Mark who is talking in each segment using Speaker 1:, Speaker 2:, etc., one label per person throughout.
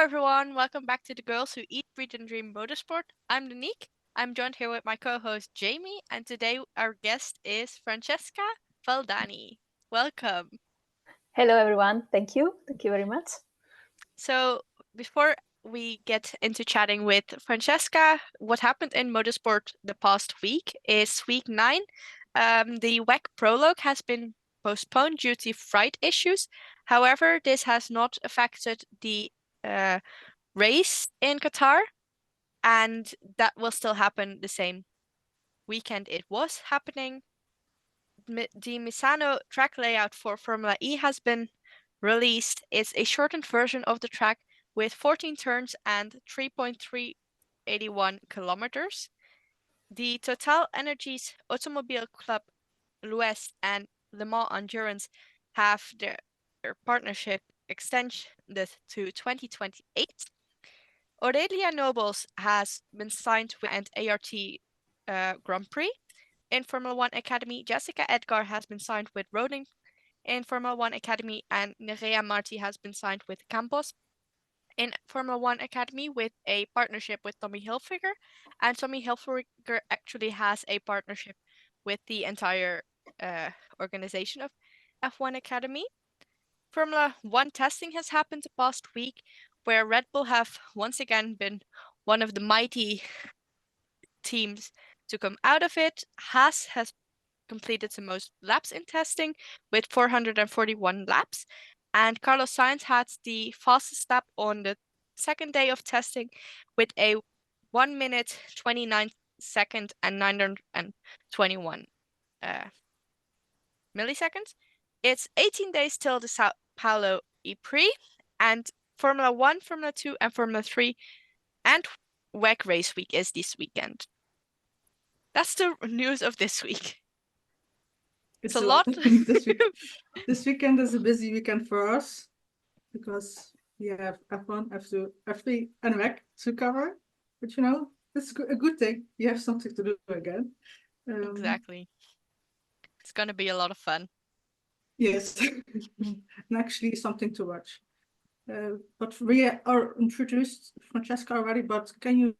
Speaker 1: everyone, welcome back to the Girls Who Eat, Breathe and Dream Motorsport. I'm Danique. I'm joined here with my co-host Jamie, and today our guest is Francesca Valdani. Welcome.
Speaker 2: Hello, everyone. Thank you. Thank you very much.
Speaker 1: So before we get into chatting with Francesca, what happened in motorsport the past week is week 9. The WEC prologue has been postponed due to flight issues. However, this has not affected the race in Qatar, and that will still happen the same weekend it was happening. The Misano track layout for Formula E has been released. It's a shortened version of the track with 14 turns and 3.381 kilometers. The Total Energies Automobile Club l'Ouest and Le Mans Endurance have their partnership extended to 2028. Aurelia Nobles has been signed with an ART Grand Prix. In Formula One Academy, Jessica Edgar has been signed with Roding in Formula One Academy, and Nerea Marti has been signed with Campos in Formula One Academy with a partnership with Tommy Hilfiger. And Tommy Hilfiger actually has a partnership with the entire organization of F1 Academy. Formula One testing has happened the past week, where Red Bull have once again been one of the mighty teams to come out of it. Haas has completed the most laps in testing with 441 laps, and Carlos Sainz had the fastest lap on the second day of testing with a 1 minute 29 second and 921 milliseconds. It's 18 days till the Sao Paulo E-Prix, and Formula 1, Formula 2, and Formula 3 and WEC Race Week is this weekend. That's the news of this week. It's a lot.
Speaker 3: This weekend is a busy weekend for us because we have F1, F3, and WEC to cover. But you know, it's a good thing. You have something to do again.
Speaker 1: Exactly. It's going to be a lot of fun.
Speaker 3: Yes, and actually something to watch. But we are introduced Francesca already, but can you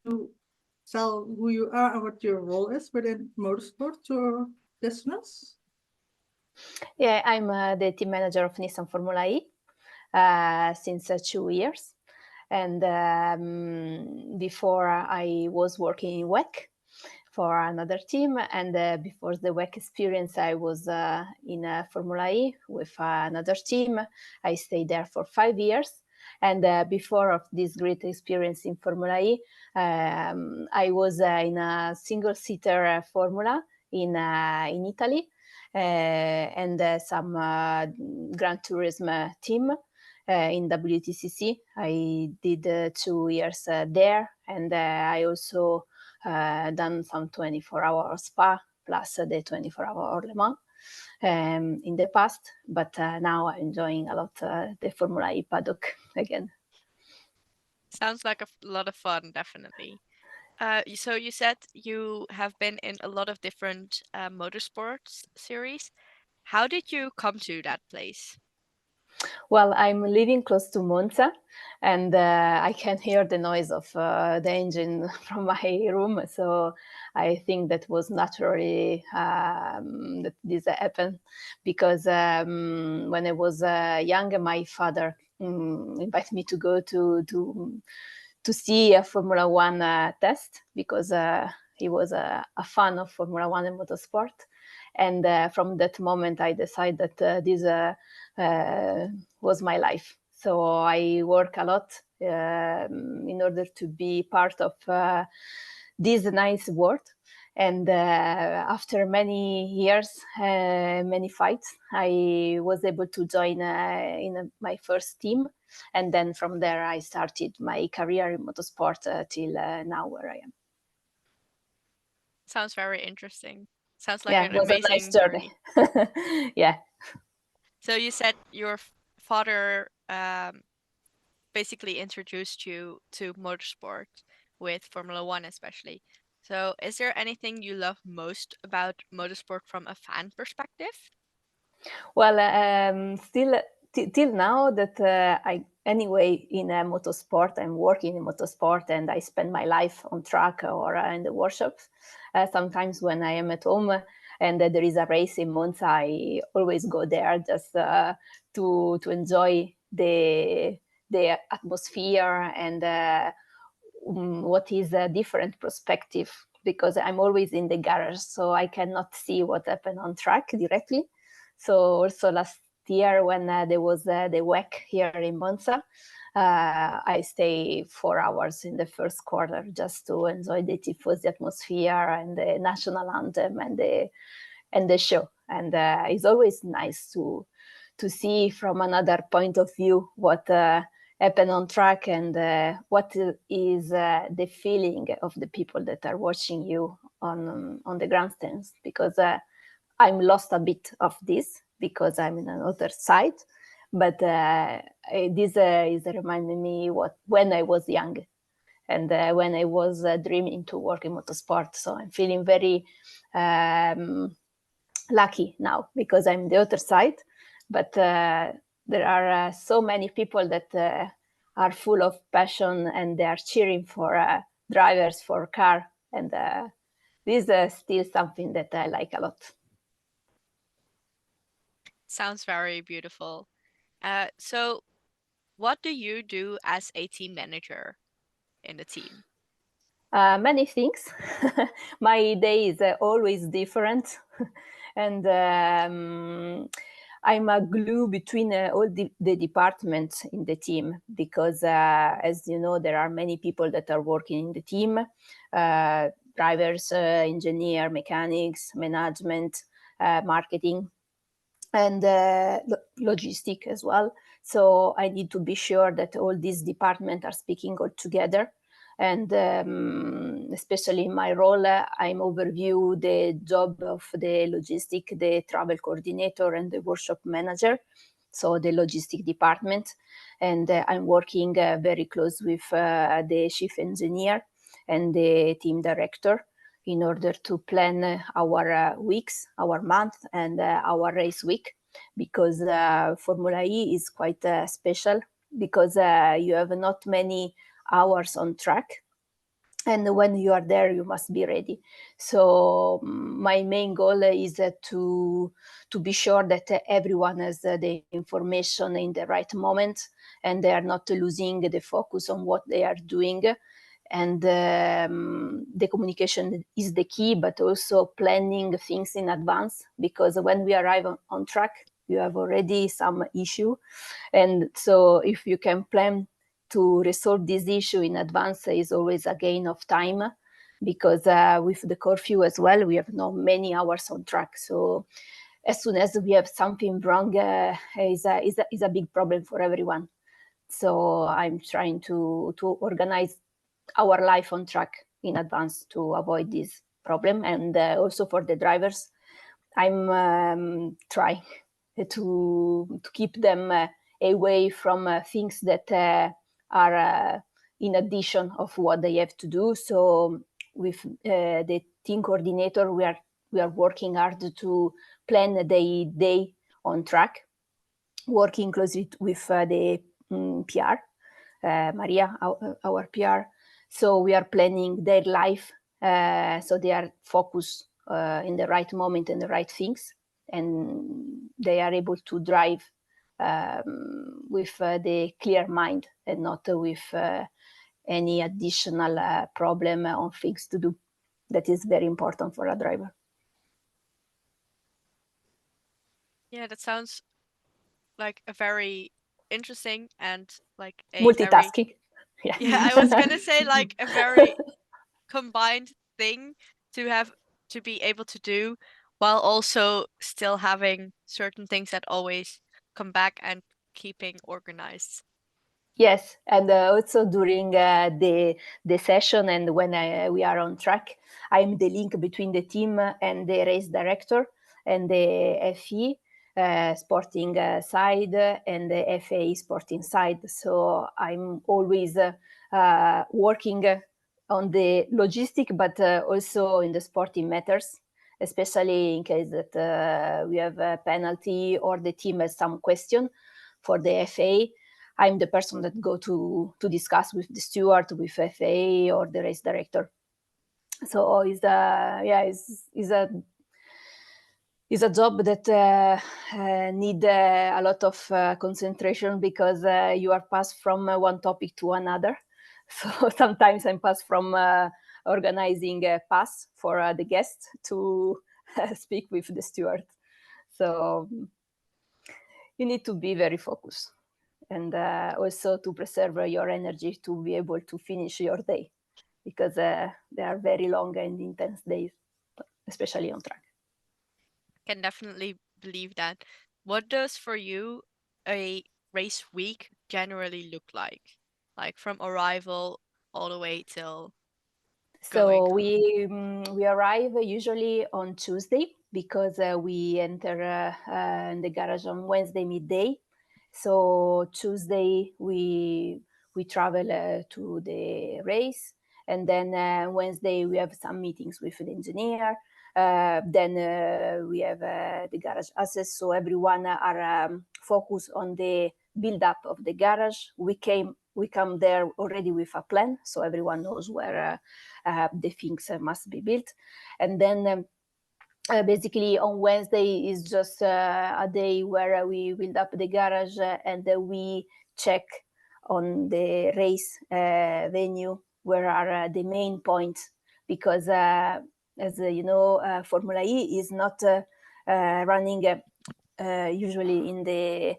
Speaker 3: tell who you are and what your role is within motorsport to our listeners?
Speaker 2: Yeah, I'm the team manager of Nissan Formula E since 2 years. And before I was working in WEC for another team. And before the WEC experience, I was in Formula E with another team. I stayed there for 5 years. And before of this great experience in Formula E, I was in a single-seater Formula in Italy and some Gran Turismo team in WTCC. I did 2 years there, and I also done some 24-hour Spa plus the 24-hour Le Mans in the past, but now I'm enjoying a lot the Formula E paddock again.
Speaker 1: Sounds like a lot of fun, definitely. So you said you have been in a lot of different motorsports series. How did you come to that place?
Speaker 2: Well, I'm living close to Monza, and I can hear the noise of the engine from my room. So I think that was naturally that this happened, because when I was young, my father invited me to go to see a Formula One test, because he was a fan of Formula One and motorsport. And from that moment, I decided that this was my life. So I work a lot in order to be part of this nice world. And after many years, many fights, I was able to join in my first team. And then from there, I started my career in motorsport till now where I am.
Speaker 1: Sounds very interesting. Sounds like an
Speaker 2: it was
Speaker 1: amazing
Speaker 2: a nice journey. Yeah.
Speaker 1: So you said your father basically introduced you to motorsport with Formula One especially. So is there anything you love most about motorsport from a fan perspective?
Speaker 2: Well, still till now that I anyway in motorsport, I'm working in motorsport and I spend my life on track or in the workshops. Sometimes when I am at home and there is a race in Monza, I always go there just to enjoy the atmosphere and what is a different perspective, because I'm always in the garage, so I cannot see what happened on track directly. So also last year when there was the WEC here in Monza, I stay 4 hours in the first quarter just to enjoy the tifosi atmosphere and the national anthem and the show. And it's always nice to see from another point of view what happen on track and what is the feeling of the people that are watching you on the grandstands, because I'm lost a bit of this because I'm in another side, but this is reminding me when I was young and when I was dreaming to work in motorsport. So I'm feeling very lucky now because I'm the other side, but there are so many people that are full of passion and they are cheering for drivers, for car, and this is still something that I like a lot.
Speaker 1: Sounds very beautiful. So what do you do as a team manager in the team?
Speaker 2: Many things. My day is always different. And I'm a glue between all the departments in the team because, as you know, there are many people that are working in the team, drivers, engineer, mechanics, management, marketing, and logistic as well. So I need to be sure that all these departments are speaking all together. And especially in my role, I'm overview the job of the logistic, the travel coordinator, and the workshop manager. So the logistic department. And I'm working very close with the chief engineer and the team director in order to plan our weeks, our month, and our race week, because Formula E is quite special because you have not many hours on track, and when you are there you must be ready. So my main goal is to be sure that everyone has the information in the right moment and they are not losing the focus on what they are doing. And the communication is the key, but also planning things in advance, because when we arrive on track you have already some issue, and so if you can plan to resolve this issue in advance is always a gain of time, because with the curfew as well we have not many hours on track. So as soon as we have something wrong, is a big problem for everyone. So I'm trying to organize our life on track in advance to avoid this problem. And also for the drivers, I'm trying to keep them away from things that are in addition of what they have to do. So with the team coordinator, we are working hard to plan the day on track, working closely with the PR, Maria, our PR. So we are planning their life, so they are focused in the right moment and the right things, and they are able to drive with the clear mind and not with any additional problem on things to do. That is very important for a driver.
Speaker 1: Yeah, that sounds like a very interesting and like a
Speaker 2: multitasking.
Speaker 1: Yeah, I was gonna say like a very combined thing to be able to do while also still having certain things that always come back and keeping organized.
Speaker 2: Yes, and also during the session and when we are on track, I'm the link between the team and the race director and the FE sporting side and the FA sporting side. So I'm always working on the logistic, but also in the sporting matters, especially in case that we have a penalty or the team has some question. for the FA, I'm the person that go to discuss with the steward, with FA or the race director. So it's a job that need a lot of concentration, because you are passed from one topic to another. So sometimes I'm passed from organizing a pass for the guests to speak with the steward. So you need to be very focused, and also to preserve your energy to be able to finish your day, because they are very long and intense days, especially on track.
Speaker 1: Can definitely believe that. What does for you a race week generally look like? Like from arrival all the way till going?
Speaker 2: So we arrive usually on Tuesday, because we enter in the garage on Wednesday midday. So Tuesday we travel to the race, and then Wednesday we have some meetings with the engineer. Then we have the garage access, so everyone are focused on the build up of the garage. We come there already with a plan, so everyone knows where the things must be built. And then basically on Wednesday is just a day where we build up the garage, and we check on the race venue where are the main points, because as you know, Formula E is not running usually in the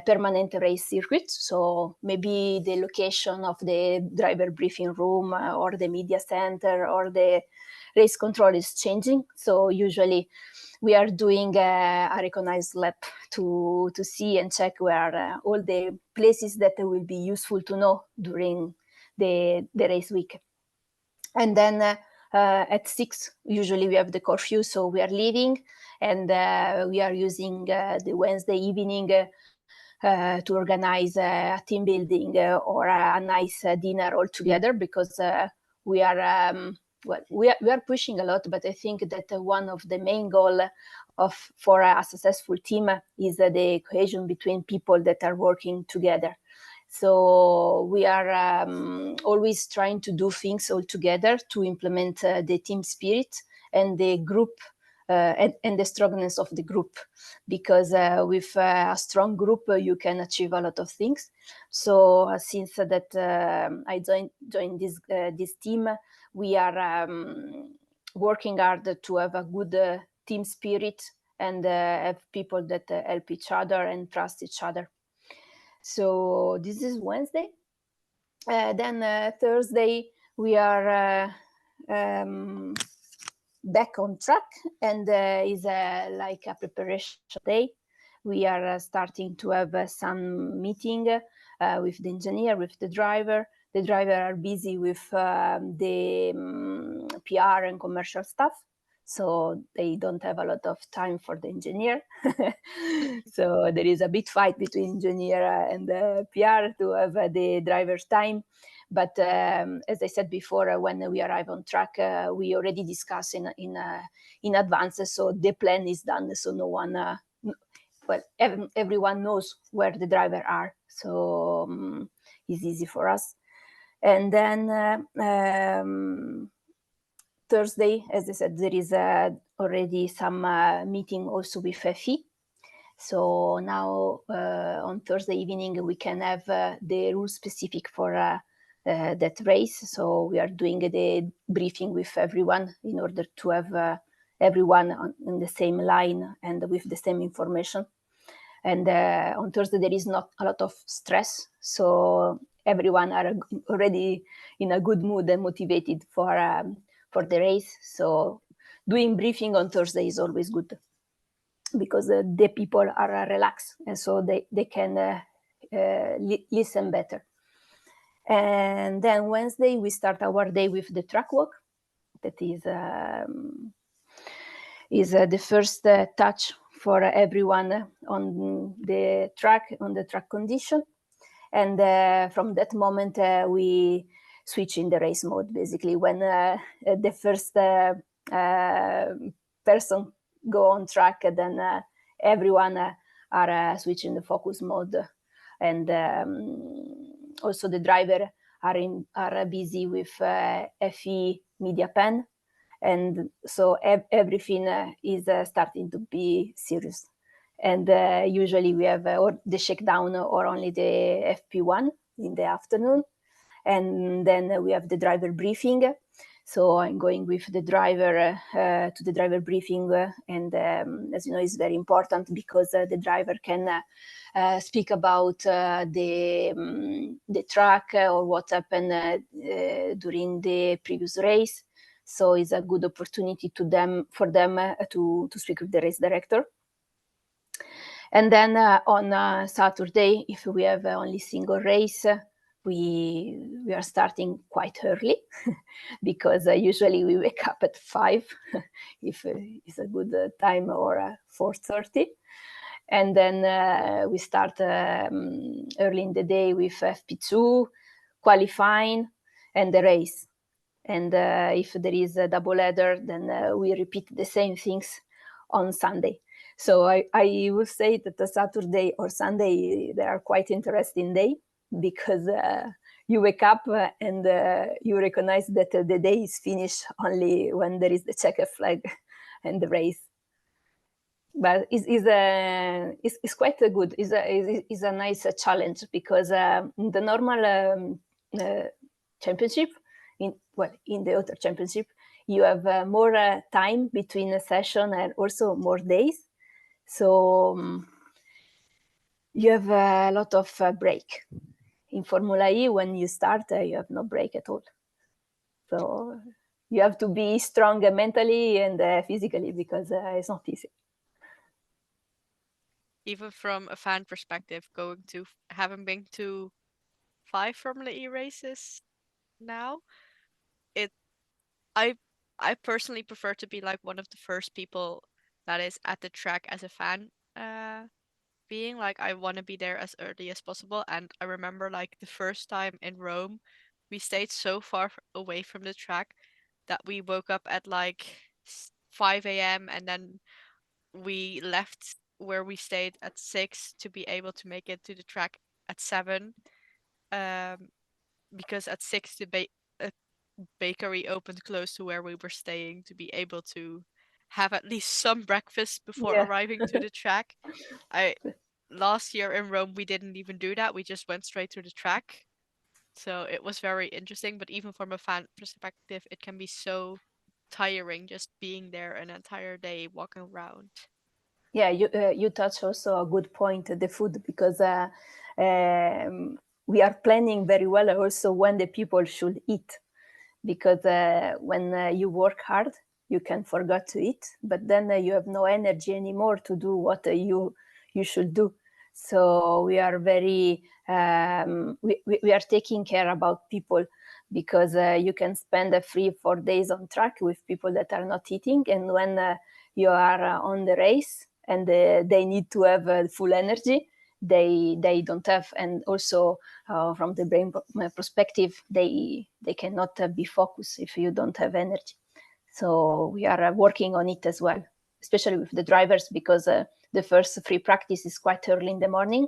Speaker 2: permanent race circuit. So maybe the location of the driver briefing room or the media center or the race control is changing. So usually we are doing a recognized lap to see and check where all the places that will be useful to know during the race week. And then at 6, usually we have the curfew, so we are leaving, and we are using the Wednesday evening to organize a team building or a nice dinner all together, because we are we are pushing a lot, but I think that one of the main goal for a successful team is the cohesion between people that are working together. So we are always trying to do things all together to implement the team spirit and the group and the strongness of the group, because with a strong group you can achieve a lot of things. So since that I joined this team, we are working hard to have a good team spirit and have people that help each other and trust each other. So this is Wednesday. Then Thursday we are back on track, and is like a preparation day. We are starting to have some meeting with the engineer, with the driver. The driver are busy with the PR and commercial stuff, so they don't have a lot of time for the engineer. So there is a big fight between engineer and PR to have the driver's time. But as I said before, when we arrive on track, we already discuss in advance, so the plan is done. So no one, everyone knows where the driver are, so it's easy for us. And then Thursday, as I said, there is already some meeting also with FE. So now on Thursday evening we can have the rule specific for that race. So we are doing the briefing with everyone in order to have everyone on the same line and with the same information. And on Thursday there is not a lot of stress, so everyone are already in a good mood and motivated for the race. So doing briefing on Thursday is always good, because the people are relaxed, and so they can listen better. And then Wednesday we start our day with the track walk. That is the first touch for everyone on the track condition. And from that moment we switch in the race mode, basically when the first person go on track, then everyone are switching the focus mode and also the driver are busy with FE media pen, and so everything is starting to be serious. And usually we have or the shakedown or only the FP1 in the afternoon, and then we have the driver briefing. So I'm going with the driver to the driver briefing, and as you know, it's very important because the driver can speak about the track or what happened during the previous race. So it's a good opportunity for them to speak with the race director. And then on Saturday, if we have only single race, we are starting quite early because usually we wake up at 5 if it's a good time, or 4:30. And then we start early in the day with FP2, qualifying, and the race. And if there is a double header, then we repeat the same things on Sunday. So I will say that the Saturday or Sunday, they are quite interesting day because you wake up and you recognize that the day is finished only when there is the checkered flag and the race. But it's quite a good. It's a nice challenge because in the normal championship, in the other championship, you have more time between a session and also more days. So you have a lot of break. In Formula E, when you start, you have no break at all. So you have to be strong mentally and physically because it's not easy.
Speaker 1: Even from a fan perspective, having been to 5 Formula E races now, I personally prefer to be like one of the first people that is at the track as a fan, being like I want to be there as early as possible. And I remember like the first time in Rome, we stayed so far away from the track that we woke up at like 5 a.m. and then we left where we stayed at 6 to be able to make it to the track at 7. Because at 6 a bakery opened close to where we were staying to be able to have at least some breakfast before arriving to the track. Last year in Rome, we didn't even do that. We just went straight to the track. So it was very interesting. But even from a fan perspective, it can be so tiring just being there an entire day walking around.
Speaker 2: Yeah, you touch also a good point, the food, because we are planning very well also when the people should eat. Because when you work hard, you can forget to eat, but then you have no energy anymore to do what you should do. So we are very we are taking care about people, because you can spend 3-4 days on track with people that are not eating, and when you are on the race and they need to have full energy, they don't have. And also from the brain perspective, they cannot be focused if you don't have energy. So we are working on it as well, especially with the drivers, because the first free practice is quite early in the morning,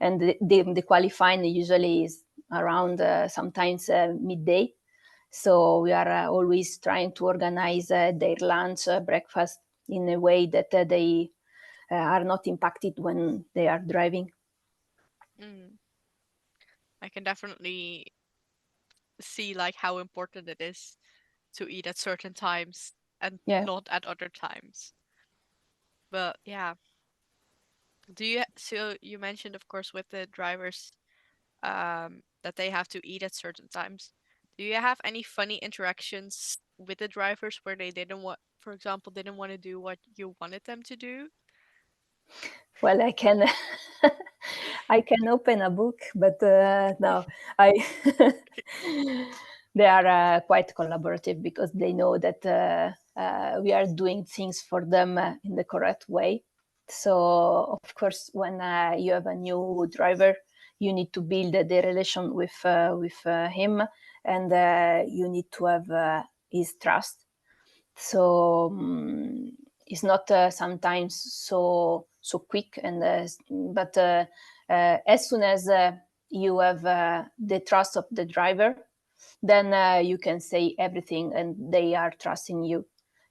Speaker 2: and the qualifying usually is around sometimes midday. So we are always trying to organize their lunch, breakfast in a way that they are not impacted when they are driving.
Speaker 1: I can definitely see like how important it is to eat at certain times and not at other times. But yeah. So you mentioned, of course, with the drivers, that they have to eat at certain times. Do you have any funny interactions with the drivers where they for example, didn't want to do what you wanted them to do?
Speaker 2: Well, I can open a book, but no, they are quite collaborative because they know that we are doing things for them in the correct way. So, of course, when you have a new driver, you need to build the relation with him, and you need to have his trust. So it's not sometimes so so quick. And but as soon as you have the trust of the driver, then you can say everything and they are trusting you.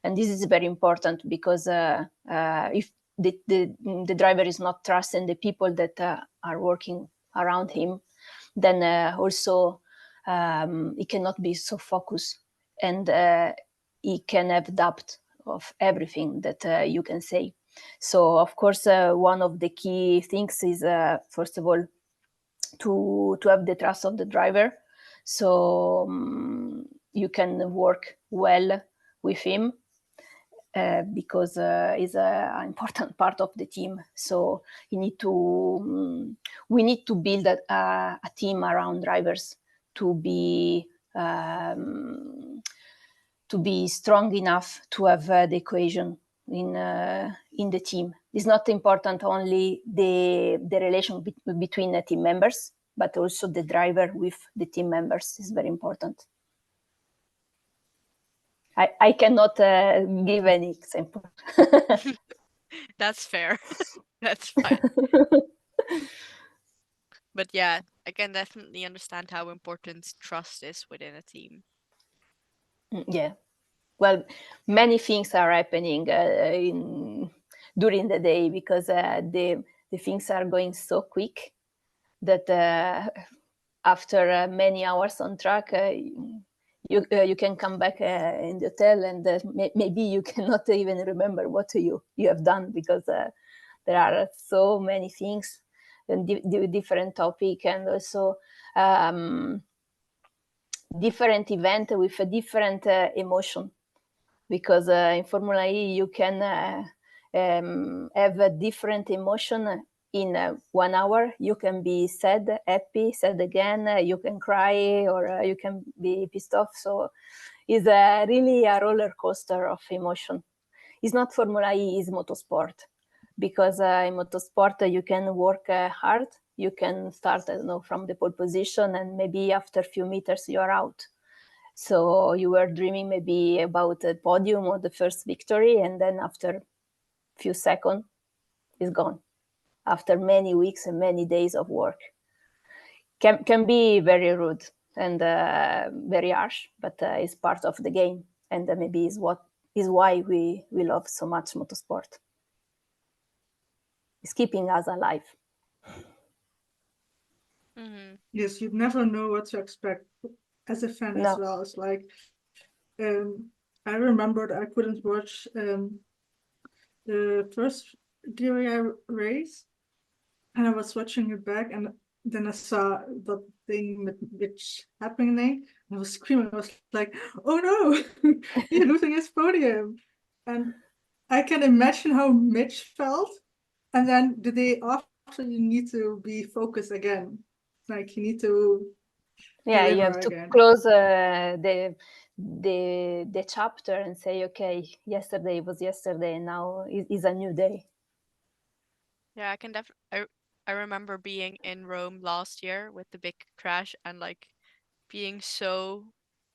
Speaker 2: And this is very important, because if the driver is not trusting the people that are working around him, then also he cannot be so focused, and he can have doubt of everything that you can say. So of course, one of the key things is first of all to have the trust of the driver, so you can work well with him, because he's an important part of the team. So we need to build a team around drivers to be strong enough to have the cohesion in the team. It's not important only the relation between the team members, but also the driver with the team members is very important. I cannot give any example.
Speaker 1: That's fair. That's fine. But yeah, I can definitely understand how important trust is within a team.
Speaker 2: Yeah. Well, many things are happening during the day, because the things are going so quick that after many hours on track, you can come back in the hotel, and maybe you cannot even remember what you have done, because there are so many things and different topic, and also different event with a different emotion, because in Formula E you can have a different emotion in 1 hour. You can be sad, happy, sad again, you can cry, or you can be pissed off. So it's really a roller coaster of emotion. It's not Formula E, it's motorsport, because in motorsport you can work hard. You can start, I don't know, from the pole position, and maybe after a few meters you are out. So you were dreaming maybe about a podium or the first victory, and then after a few seconds, it's gone. After many weeks and many days of work, can be very rude and very harsh, but it's part of the game, and maybe is why we love so much motorsport. It's keeping us alive.
Speaker 1: Mm-hmm.
Speaker 3: Yes, you never know what to expect as a fan as well. It's like, I remembered I couldn't watch the first Diriyah race, and I was watching it back, and then I saw the thing which happening. I was screaming. I was like, "Oh no, he's losing his podium!" And I can imagine how Mitch felt. And then the day after, you need to be focused again. Like you need to.
Speaker 2: Yeah, you have to
Speaker 3: again.
Speaker 2: close the chapter and say, okay, yesterday was yesterday, and now is a new day.
Speaker 1: Yeah, I can definitely. I remember being in Rome last year with the big crash, and like being so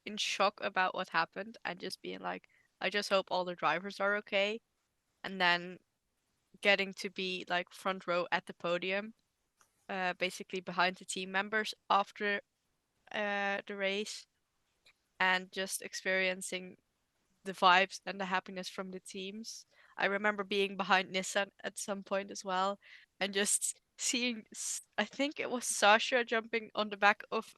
Speaker 1: in shock about what happened, and just being like, I just hope all the drivers are okay. And then getting to be like front row at the podium, basically behind the team members after the race, and just experiencing the vibes and the happiness from the teams. I remember being behind Nissan at some point as well, and just seeing, I think it was Sasha jumping on the back of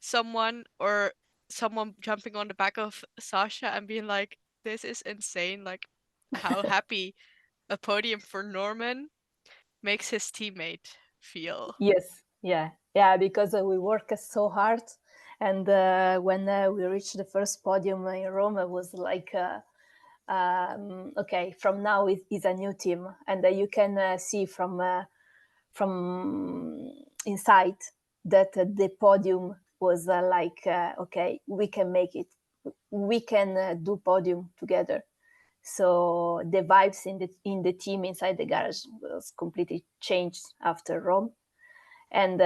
Speaker 1: someone, or someone jumping on the back of Sasha, and being like, this is insane, like how happy a podium for Norman makes his teammate feel.
Speaker 2: Yes, yeah, because we work so hard, and when we reached the first podium in Rome, it was like, okay, from now it is a new team, and you can see from inside that the podium was like, okay, we can make it, we can do podium together. So the vibes in the team inside the garage was completely changed after Rome. And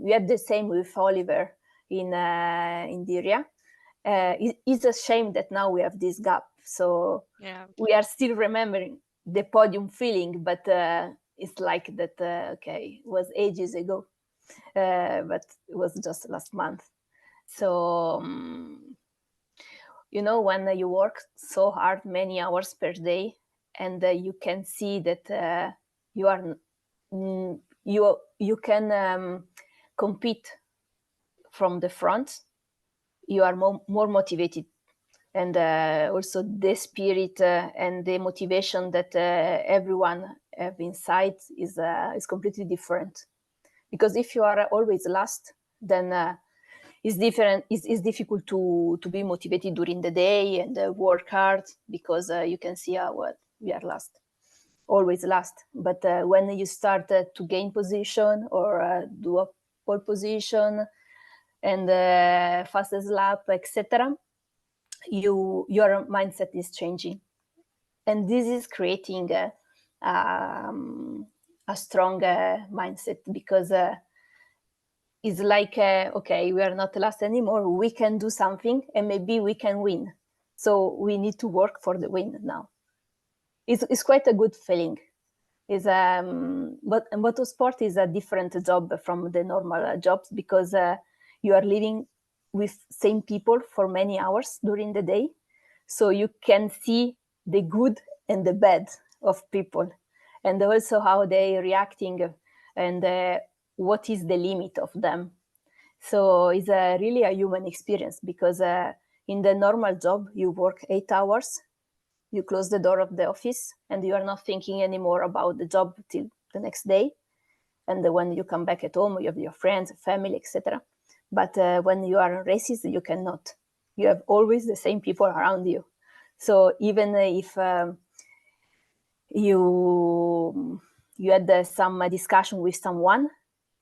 Speaker 2: we had the same with Oliver in Diriyah. It's a shame that now we have this gap. So
Speaker 1: Yeah,
Speaker 2: we are still remembering the podium feeling, but it's like that. Okay, it was ages ago, but it was just last month. So when you work so hard, many hours per day, and you can see that you are you can compete from the front, you are more motivated, and also the spirit and the motivation that everyone have inside is completely different. Because if you are always last, then it's different. It's difficult to be motivated during the day and work hard, because you can see we are always last. But when you start to gain position or do a pole position and fastest lap, etc., your mindset is changing, and this is creating a strong mindset, because it's like okay, we are not last anymore, we can do something and maybe we can win, so we need to work for the win now. It's quite a good feeling. But motorsport is a different job from the normal jobs, because you are living with same people for many hours during the day, so you can see the good and the bad of people, and also how they reacting, and what is the limit of them. So it's really a human experience, because in the normal job you work 8 hours, you close the door of the office, and you are not thinking anymore about the job till the next day. And when you come back at home, you have your friends, family, etc. But when you are in races, you cannot. You have always the same people around you. So even if you had some discussion with someone,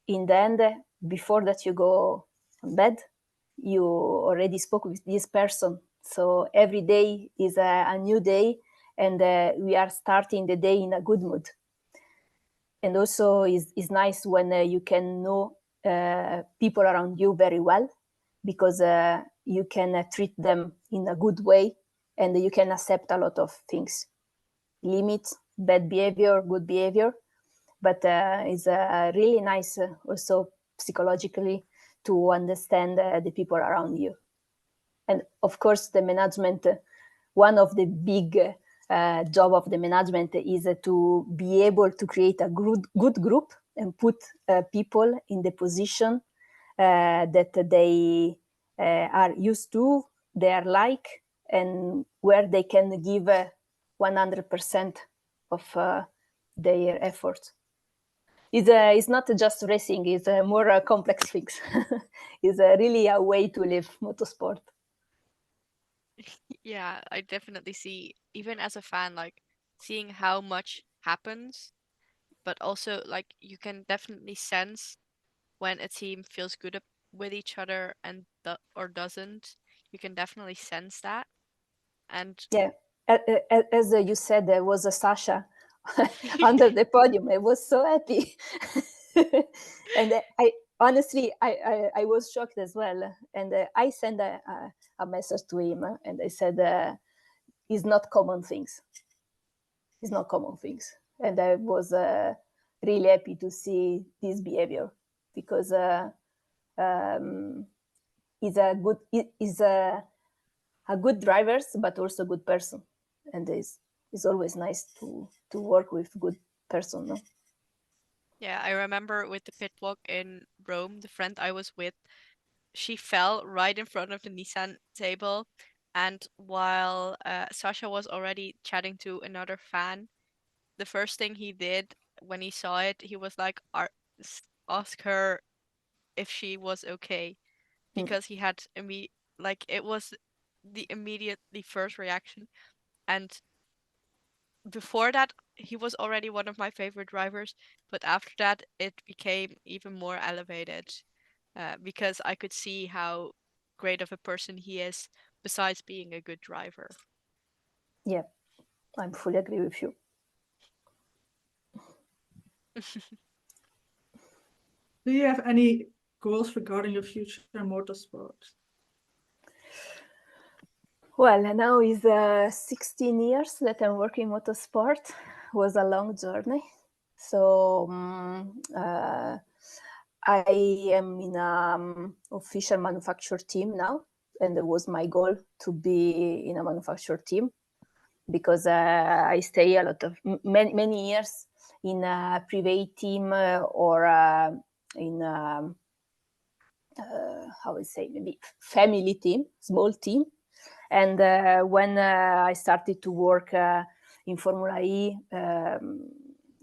Speaker 2: in the end, before that you go on bed, you already spoke with this person. So every day is a new day, and we are starting the day in a good mood. And also is nice when you can know people around you very well, because you can treat them in a good way, and you can accept a lot of things, limits, bad behavior, good behavior. But it's really nice also psychologically to understand the people around you. And of course, the management, one of the big job of the management is to be able to create a good group and put people in the position that they are used to, they are like, and where they can give 100% of their effort. It's not just racing, it's more complex things. It's really a way to live motorsport.
Speaker 1: Yeah, I definitely see, even as a fan, like seeing how much happens, but also like you can definitely sense when a team feels good with each other and or doesn't. You can definitely sense that. And
Speaker 2: yeah, as you said, there was a Sasha under the podium. I was so happy. And I honestly, I was shocked as well. And I sent a message to him, and I said, it's not common things. It's not common things. And I was really happy to see this behavior, because he's a good drivers, but also good person. And it's always nice to work with good person, no?
Speaker 1: yeah, I remember with the pit walk in Rome, the friend I was with, she fell right in front of the Nissan table. And while Sasha was already chatting to another fan, the first thing he did when he saw it, he was like, ask her if she was okay, because he had like it was the immediately first reaction. And before that, he was already one of my favorite drivers, but after that, it became even more elevated because I could see how great of a person he is, besides being a good driver.
Speaker 2: Yeah, I fully agree with you.
Speaker 3: Do you have any goals regarding your future in motorsport?
Speaker 2: Well, now is 16 years that I'm working motorsport. It was a long journey. So I am in an official manufacturer team now, and it was my goal to be in a manufacturer team because I stay a lot of many years in a private team or in how would say, maybe family team, small team. And when I started to work in Formula E a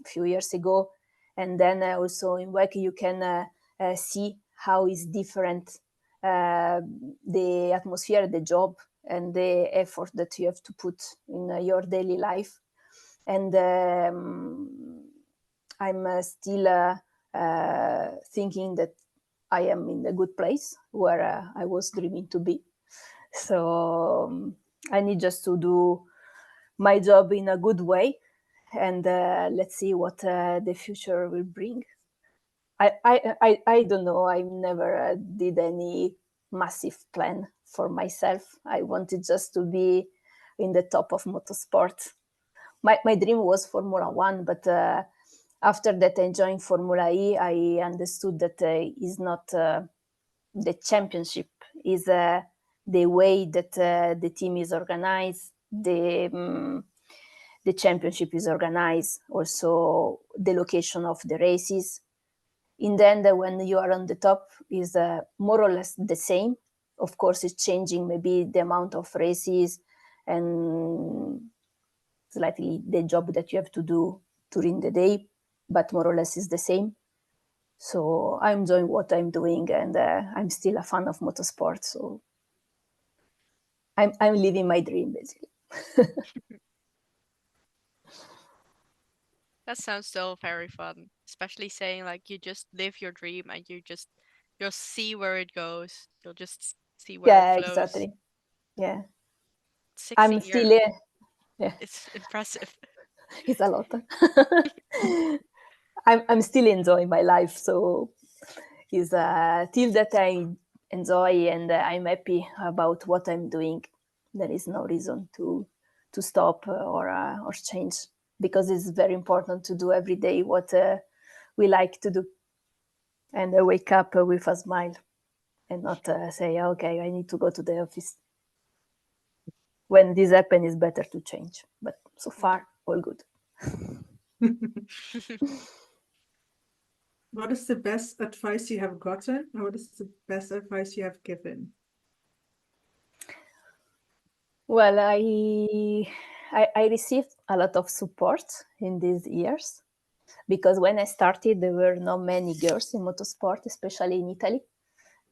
Speaker 2: few years ago, and then also in WEC, you can see how is different the atmosphere, the job, and the effort that you have to put in your daily life. And I'm still thinking that I am in a good place where I was dreaming to be. So I need just to do my job in a good way, and let's see what the future will bring. I don't know. I never did any massive plan for myself. I wanted just to be in the top of motorsport. My dream was Formula One, but after that I joined Formula E, I understood that is not the championship, is the way that the team is organized, the championship is organized, also the location of the races. In the end, when you are on the top, is more or less the same. Of course, it's changing maybe the amount of races and slightly the job that you have to do during the day, but more or less is the same. So I'm enjoying what I'm doing, and I'm still a fan of motorsport. So I'm living my dream, basically.
Speaker 1: That sounds so very fun, especially saying like you just live your dream and you'll see where it goes. You'll just see where it
Speaker 2: Yeah,
Speaker 1: flows.
Speaker 2: exactly. Yeah,
Speaker 1: 16
Speaker 2: I'm still
Speaker 1: years.
Speaker 2: yeah,
Speaker 1: It's impressive.
Speaker 2: it's a lot. I'm still enjoying my life, so it's till that I enjoy and I'm happy about what I'm doing. There is no reason to stop or change, because it's very important to do every day what we like to do, and wake up with a smile and not say, okay, I need to go to the office. When this happens, it's better to change. But so far, all good.
Speaker 3: What is the best advice you have gotten, or what is the best advice you have given?
Speaker 2: Well, I received a lot of support in these years, because when I started, there were not many girls in motorsport, especially in Italy.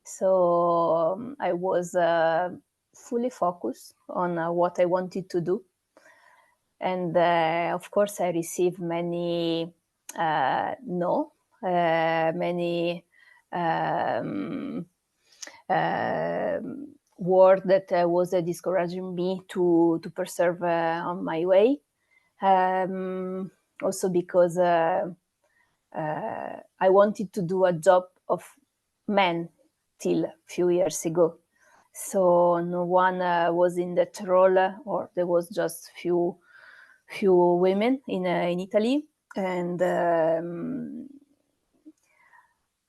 Speaker 2: So I was fully focused on what I wanted to do. And of course, I received many many word that was discouraging me to persevere on my way. Also because I wanted to do a job of men till a few years ago. So no one was in that role, or there was just few women in Italy. And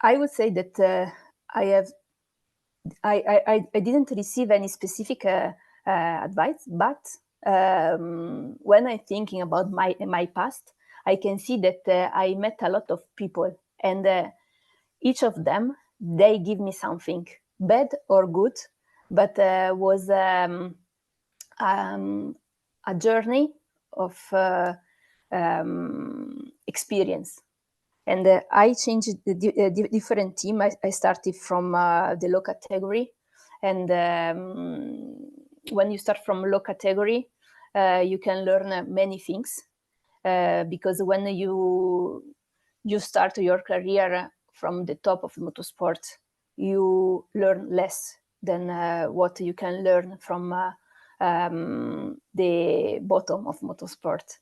Speaker 2: I would say that I didn't receive any specific advice, but when I'm thinking about my past, I can see that I met a lot of people, and each of them, they give me something, bad or good, but was a journey of experience. And I changed the different team. I started from the low category. And when you start from low category, you can learn many things. Because when you start your career from the top of motorsport, you learn less than what you can learn from the bottom of motorsport.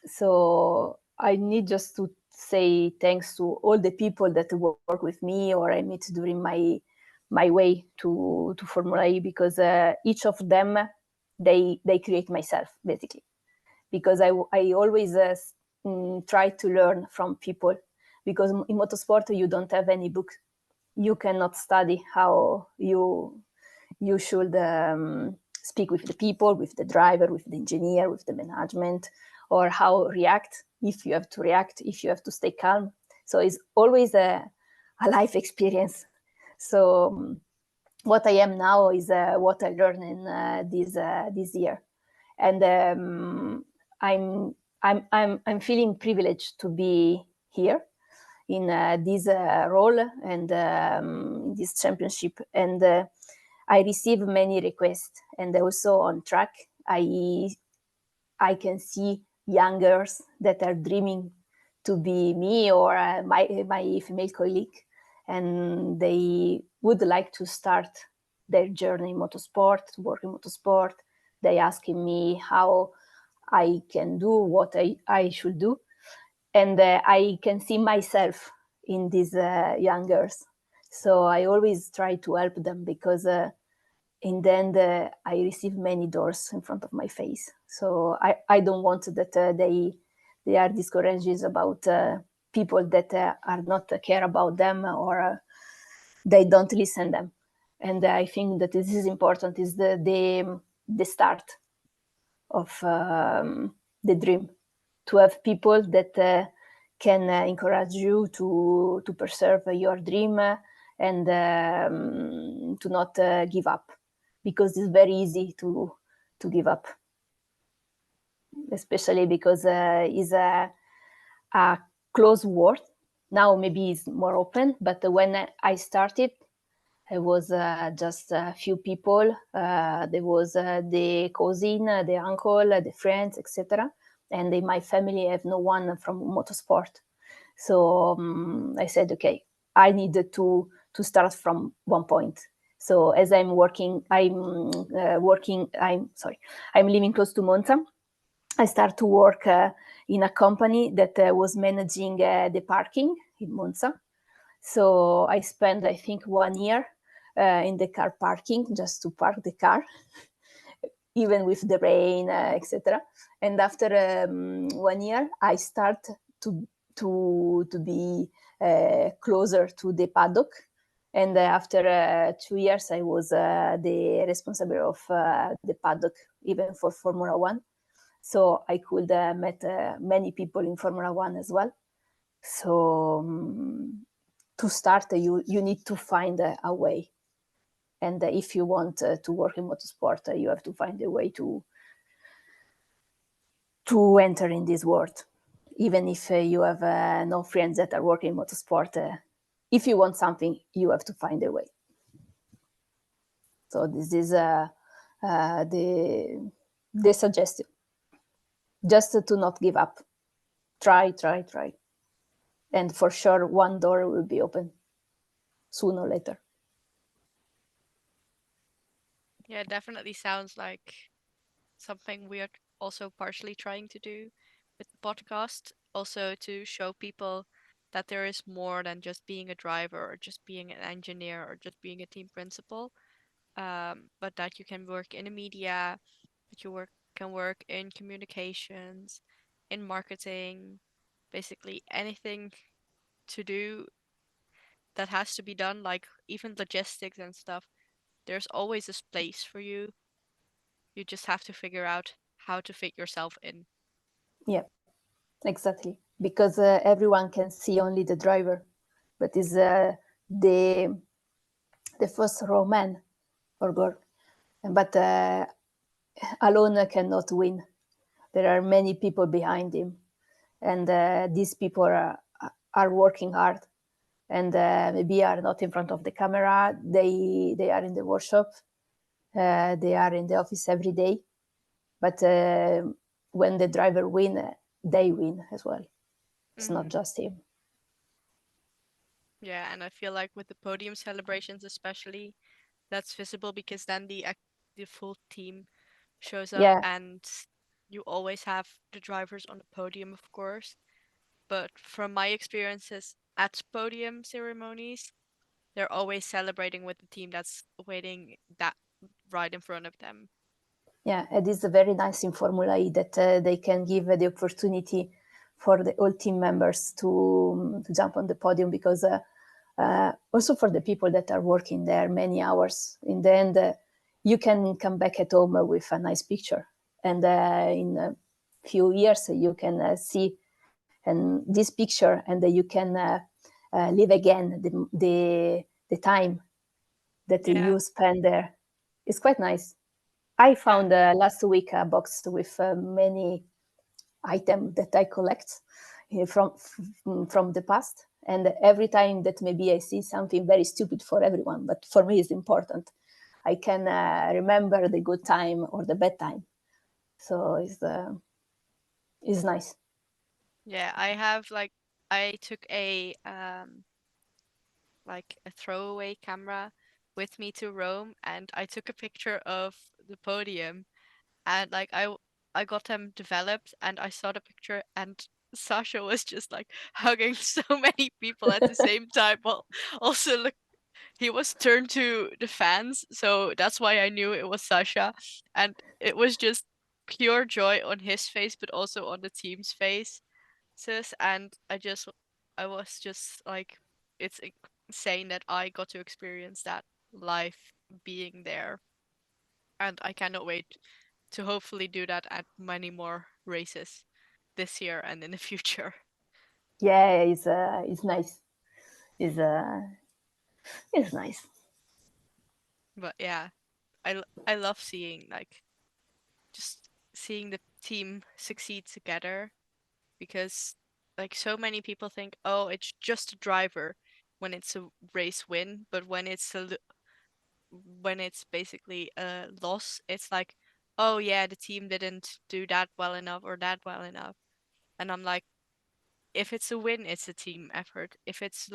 Speaker 2: So I need just to say thanks to all the people that work with me or I meet during my my way to Formula E, because each of them, they create myself, basically, because I always try to learn from people, because in motorsport you don't have any book. You cannot study how you should speak with the people, with the driver, with the engineer, with the management, or how react, if you have to react, if you have to stay calm. So it's always a life experience. So what I am now is what I learned in this year, and I'm feeling privileged to be here in this role and in this championship. And I receive many requests, and also on track, I can see young girls that are dreaming to be me or my female colleague, and they would like to start their journey in motorsport, to work in motorsport. They asking me how I can do what I should do, and I can see myself in these young girls. So I always try to help them, because in the end, I receive many doors in front of my face. So I don't want that they are discouraged about people that are not care about them, or they don't listen them. And I think that this is important, is the start of the dream, to have people that can encourage you to pursue your dream, and to not give up, because it's very easy to give up, especially because it's a closed world. Now maybe it's more open, but when I started, it was just a few people. There was the cousin, the uncle, the friends, etc. And in my family, I have no one from motorsport. So I said, okay, I needed to start from one point. So as I'm living close to Monza. I start to work in a company that was managing the parking in Monza. So I spent, I think, 1 year in the car parking, just to park the car, even with the rain, etc. And after 1 year, I start to be closer to the paddock. And after 2 years, I was the responsible of the paddock, even for Formula One. So I could meet many people in Formula One as well. So to start, you need to find a way. And if you want to work in motorsport, you have to find a way to enter in this world. Even if you have no friends that are working in motorsport, if you want something, you have to find a way. So this is the suggestion. Just to not give up. Try. And for sure, one door will be open sooner or later.
Speaker 1: Yeah, it definitely sounds like something we are also partially trying to do with the podcast, also to show people that there is more than just being a driver or just being an engineer or just being a team principal, but that you can work in the media, that you can work in communications, in marketing, basically anything to do that has to be done, like even logistics and stuff. There's always a place for you. You just have to figure out how to fit yourself in.
Speaker 2: Yeah, exactly. Because everyone can see only the driver, but is the first row man or girl. But alone cannot win. There are many people behind him, and these people are working hard, and maybe are not in front of the camera. They are in the workshop. They are in the office every day. But when the driver win, they win as well. It's not just him.
Speaker 1: Yeah, and I feel like with the podium celebrations especially, that's visible because then the full team shows up,
Speaker 2: Yeah,
Speaker 1: and you always have the drivers on the podium, of course. But from my experiences at podium ceremonies, they're always celebrating with the team that's waiting that right in front of them.
Speaker 2: Yeah, it is very nice in Formula E that they can give the opportunity for the all team members to jump on the podium, because also for the people that are working there many hours, in the end, you can come back at home with a nice picture. And in a few years, you can see and this picture, and you can live again the time that you spend there. It's quite nice. I found last week a box with many items that I collect from the past. And every time that maybe I see something very stupid for everyone, but for me it's important, I can remember the good time or the bad time. So it's nice.
Speaker 1: Yeah, I have I took a throwaway camera with me to Rome, and I took a picture of the podium, and I got them developed, and I saw the picture, and Sasha was just like hugging so many people at the same time. Well, also look, he was turned to the fans, so that's why I knew it was Sasha, and it was just pure joy on his face, but also on the team's face, and I was just like, it's insane that I got to experience that life being there, and I cannot wait to hopefully do that at many more races this year and in the future.
Speaker 2: Yeah, it's nice. It's nice.
Speaker 1: But yeah, I love seeing just seeing the team succeed together, because so many people think, oh, it's just a driver when it's a race win, but when it's basically a loss, it's like, oh yeah, the team didn't do that well enough or that well enough. And I'm like, if it's a win, it's a team effort. If it's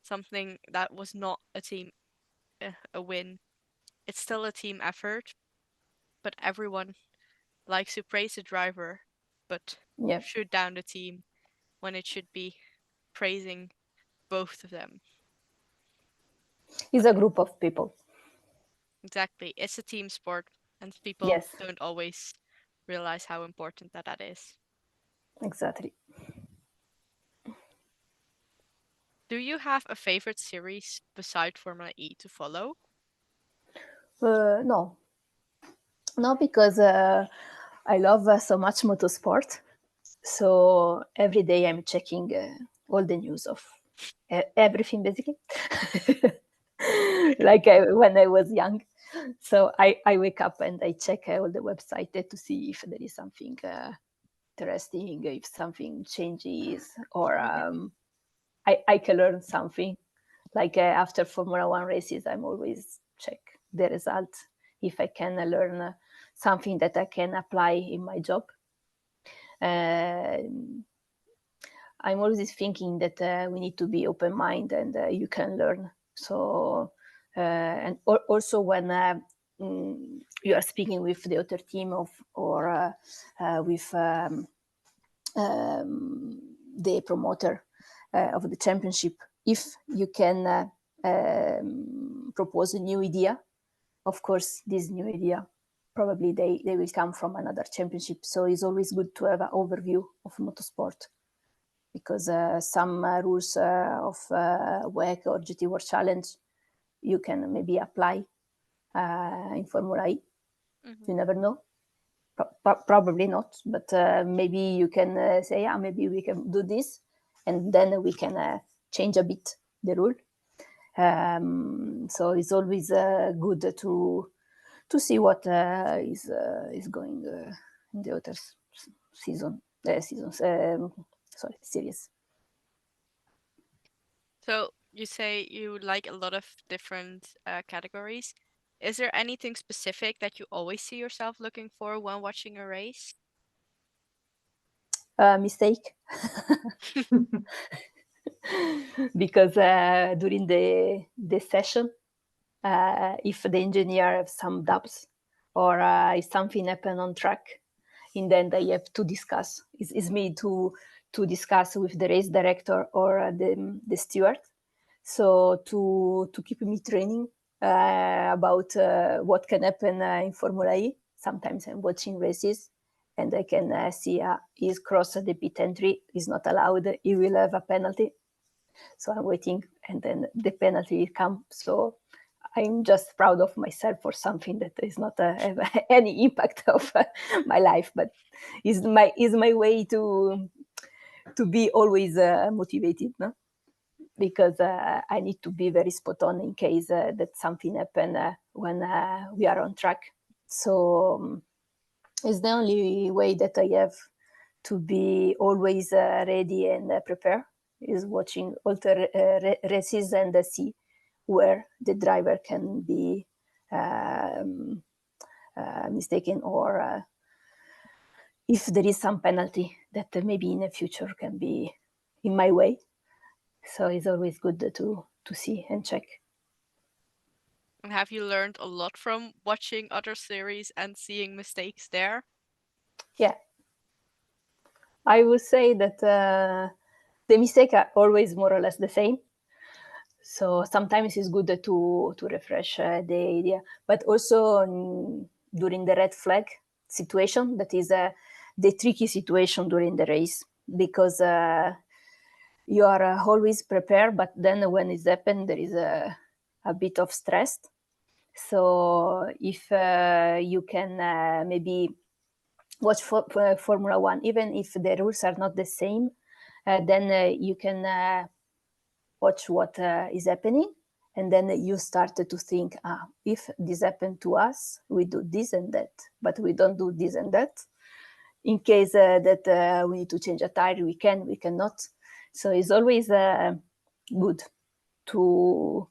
Speaker 1: something that was not a win, it's still a team effort. But everyone likes to praise the driver, but shoot down the team when it should be praising both of them.
Speaker 2: It's a group of people.
Speaker 1: Exactly. It's a team sport, and people don't always realize how important that is.
Speaker 2: Exactly.
Speaker 1: Do you have a favorite series beside Formula E to follow?
Speaker 2: No, because I love so much motorsport. So every day I'm checking all the news of everything, basically. Like when I was young. So I wake up and I check all the website to see if there is something interesting, if something changes, or I can learn something. Like after Formula One races, I'm always check the result, if I can learn something that I can apply in my job. I'm always thinking that we need to be open-minded and you can learn. So, and also when you are speaking with the other team or with the promoter of the championship, if you can propose a new idea, of course, this new idea probably they will come from another championship. So it's always good to have an overview of motorsport, because some rules of WEC or GT World Challenge you can maybe apply in Formula E. You never know. Probably not, but maybe you can say, yeah, maybe we can do this, and then we can change a bit the rule. So it's always good to see what is going in the other series.
Speaker 1: So you say you like a lot of different categories. Is there anything specific that you always see yourself looking for when watching a race?
Speaker 2: Mistake. Because during the session, if the engineer has some doubts or if something happened on track, and then they have to discuss. It's me to discuss with the race director or the steward. So to keep me training about what can happen in Formula E. Sometimes I'm watching races and I can see he's crossed the pit entry, he's not allowed, he will have a penalty. So I'm waiting and then the penalty will come. So I'm just proud of myself for something that is not have any impact of my life, but is my way to be always motivated, no? Because I need to be very spot on in case that something happen when we are on track. So it's the only way that I have to be always ready and prepare is watching all the races and see where the driver can be mistaken or if there is some penalty that maybe in the future can be in my way. So it's always good to see and check.
Speaker 1: And have you learned a lot from watching other series and seeing mistakes there?
Speaker 2: Yeah. I would say that the mistakes are always more or less the same. So sometimes it's good to refresh the idea, but also during the red flag situation, that is the tricky situation during the race, because you are always prepared, but then when it's happened, there is a bit of stress. So if you can maybe watch Formula One, even if the rules are not the same, then you can watch what is happening, and then you start to think, if this happened to us, we do this and that, but we don't do this and that. In case that we need to change a tire, we cannot. So it's always good to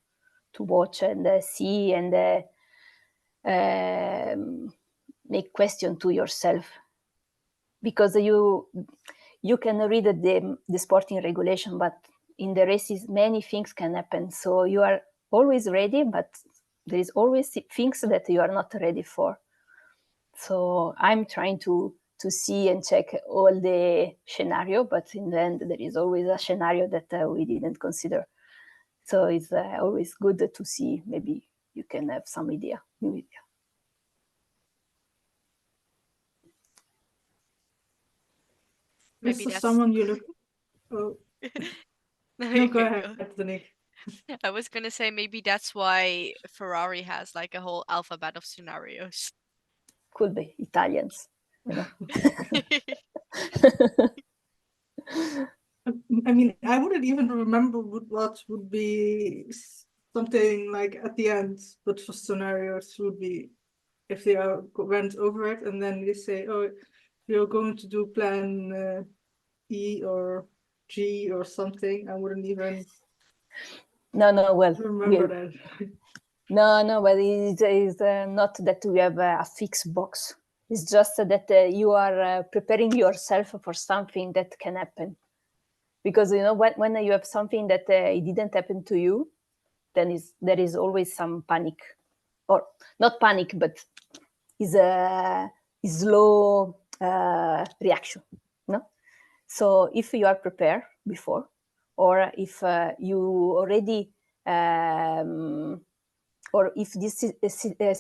Speaker 2: watch and see and make question to yourself, because you can read the sporting regulation, but in the races many things can happen. So you are always ready, but there is always things that you are not ready for. So I'm trying to see and check all the scenario, but in the end there is always a scenario that we didn't consider. So it's always good to see, maybe you can have some new idea.
Speaker 3: Is there someone you look? Oh. No, go ahead, Danique.
Speaker 1: I was gonna say maybe that's why Ferrari has like a whole alphabet of scenarios.
Speaker 2: Could be Italians, you know.
Speaker 3: I mean, I wouldn't even remember what would be something like at the end, but for scenarios would be if they went over it and then they say, oh, you're going to do plan E or G or something. I wouldn't even remember that.
Speaker 2: No, but it is not that we have a fixed box. It's just that you are preparing yourself for something that can happen. Because, you know, when you have something that it didn't happen to you, then there is always some panic. Or not panic, but is a slow reaction, no? So if you are prepared before, or if you already or if this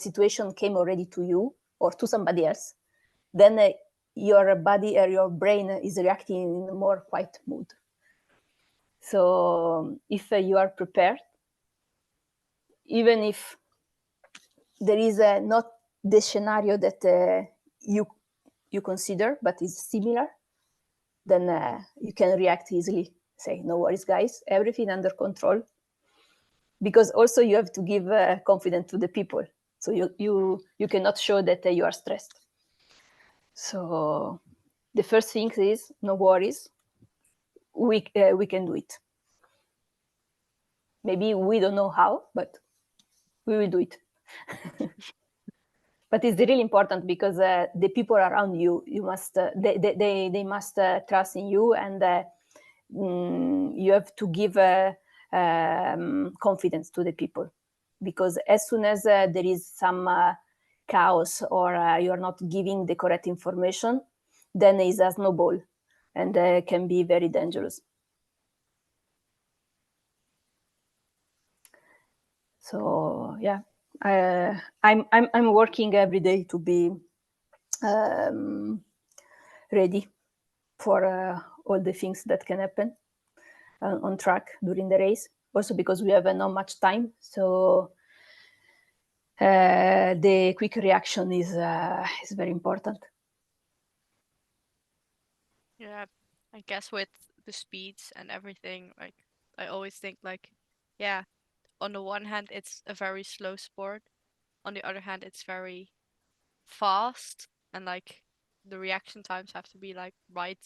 Speaker 2: situation came already to you or to somebody else, then your body or your brain is reacting in a more quiet mood. So if you are prepared, even if there is not the scenario that you consider, but is similar, then you can react easily. Say, no worries, guys, everything under control. Because also you have to give confidence to the people. So you cannot show that you are stressed. So the first thing is, no worries, we can do it. Maybe we don't know how, but we will do it. But it's really important because the people around you, must they must trust in you, and you have to give confidence to the people, because as soon as there is some chaos or you're not giving the correct information, then it's a snowball and can be very dangerous. So yeah, I'm working every day to be ready for all the things that can happen on track during the race. Also because we have not much time, so the quick reaction is very important.
Speaker 1: Yeah, I guess with the speeds and everything, like I always think like, yeah, on the one hand it's a very slow sport, on the other hand it's very fast, and like the reaction times have to be like right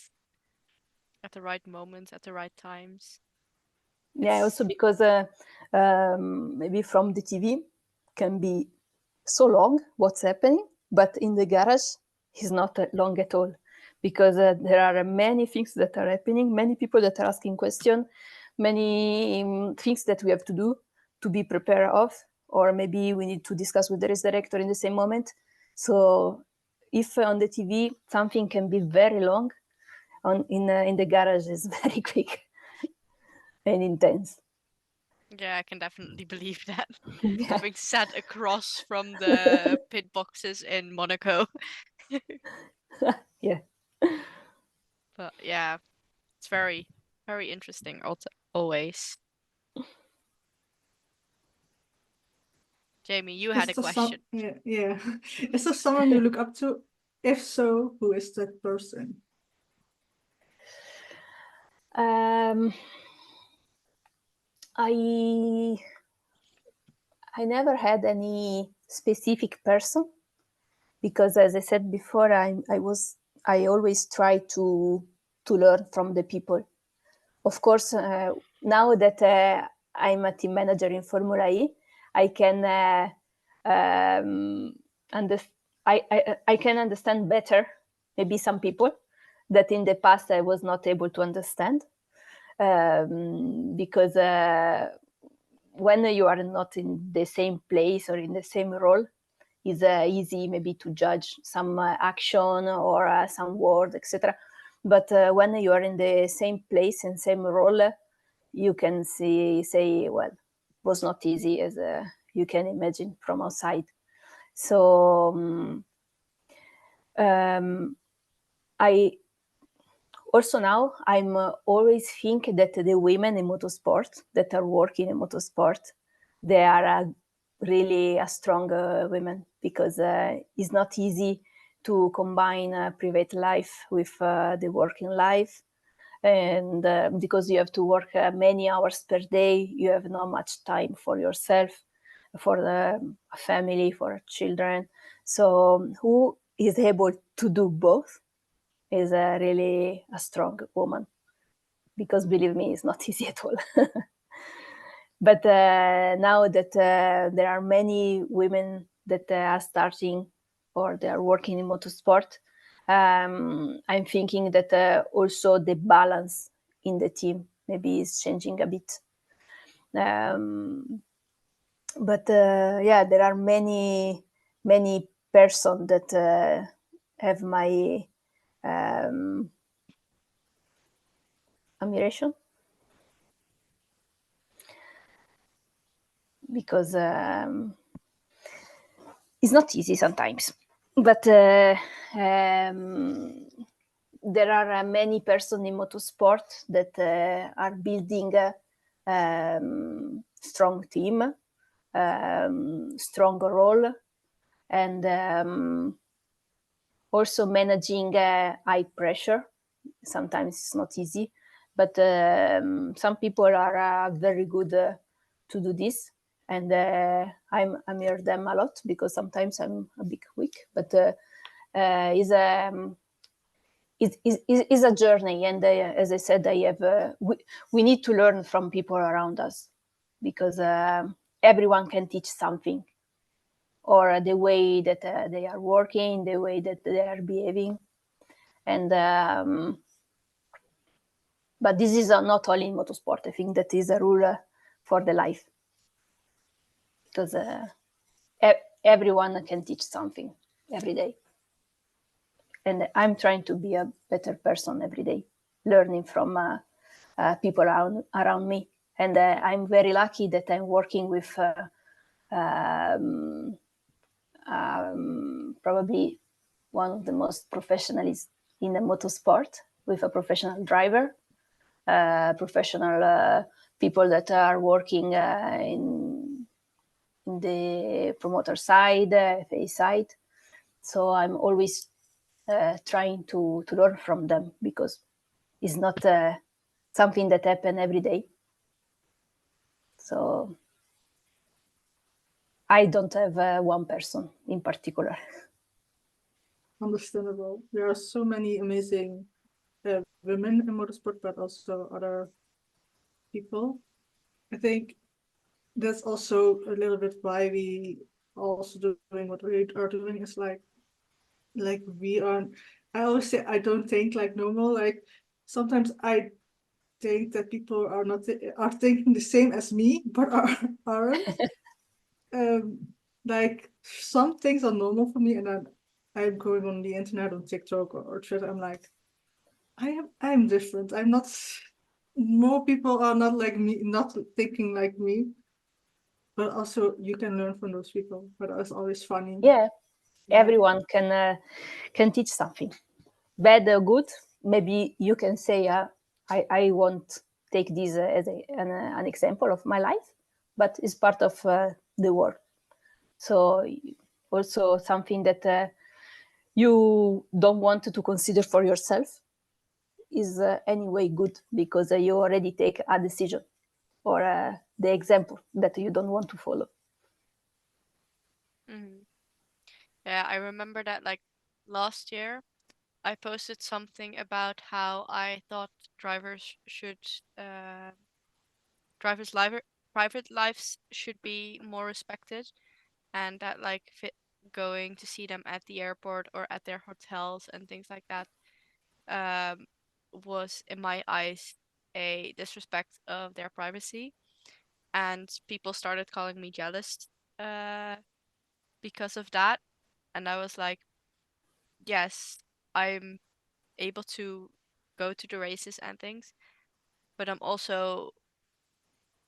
Speaker 1: at the right moments, at the right times.
Speaker 2: Yeah, also because maybe from the TV can be so long what's happening, but in the garage is not long at all, because there are many things that are happening, many people that are asking questions, many things that we have to do to be prepared of, or maybe we need to discuss with the race director in the same moment. So if on the TV something can be very long, in the garage is very quick and intense.
Speaker 1: Yeah, I can definitely believe that.
Speaker 2: Yeah.
Speaker 1: Having sat across from the pit boxes in Monaco.
Speaker 2: Yeah.
Speaker 1: But yeah, it's very, very interesting always. Jamie, you had
Speaker 3: Is
Speaker 1: a
Speaker 3: there some,
Speaker 1: question.
Speaker 3: yeah. Is there someone you look up to? If so, who is that person?
Speaker 2: I never had any specific person, because as I said before, I always try to learn from the people. Of course, now that I'm a team manager in Formula E, I can I can understand better maybe some people that in the past I was not able to understand, because when you are not in the same place or in the same role, it's easy maybe to judge some action or some word, etc. But when you are in the same place and same role, you can say, well, it was not easy as you can imagine from outside. So I also now I'm always think that the women in motorsport that are working in motorsport, they are really a strong women, because it's not easy to combine private life with the working life, and because you have to work many hours per day, you have not much time for yourself, for the family, for children. So who is able to do both is really a strong woman, because believe me, it's not easy at all. But now that there are many women that are starting or they are working in motorsport, I'm thinking that also the balance in the team maybe is changing a bit. But yeah, there are many persons that have my admiration, because it's not easy sometimes. But there are many persons in motorsport that are building a strong team, strong role, and also managing high pressure. Sometimes it's not easy, but some people are very good to do this, and I admire them a lot, because sometimes I'm a bit weak, but it's a journey, and as I said, we need to learn from people around us, because everyone can teach something, or the way that they are working, the way that they are behaving, and but this is not only in motorsport. I think that is a rule for the life, because everyone can teach something every day, and I'm trying to be a better person every day, learning from people around me. And I'm very lucky that I'm working with probably one of the most professionals in the motorsport, with a professional driver, professional people that are working in the promoter side, FA side. So I'm always trying to learn from them, because it's not something that happens every day. So I don't have one person in particular.
Speaker 3: Understandable. There are so many amazing women in motorsport, but also other people. I think that's also a little bit why we also doing what we are doing, is like we are. I always say I don't think like normal. Like sometimes I think that people are not are thinking the same as me, but aren't. Like some things are normal for me, and then I'm going on the internet, on TikTok or Twitter. I'm like, I'm different. I'm not. More people are not like me, not thinking like me. But also, you can learn from those people. But it's always funny.
Speaker 2: Yeah, everyone can teach something, bad or good. Maybe you can say, I won't take this as an example of my life, but it's part of the work. So also something that you don't want to consider for yourself is anyway good, because you already take a decision, or the example that you don't want to follow.
Speaker 1: Yeah, I remember that like last year, I posted something about how I thought drivers should drivers' private lives should be more respected, and that like going to see them at the airport or at their hotels and things like that um, was in my eyes a disrespect of their privacy, and people started calling me jealous uh, because of that. And I was like, yes, I'm able to go to the races and things, but I'm also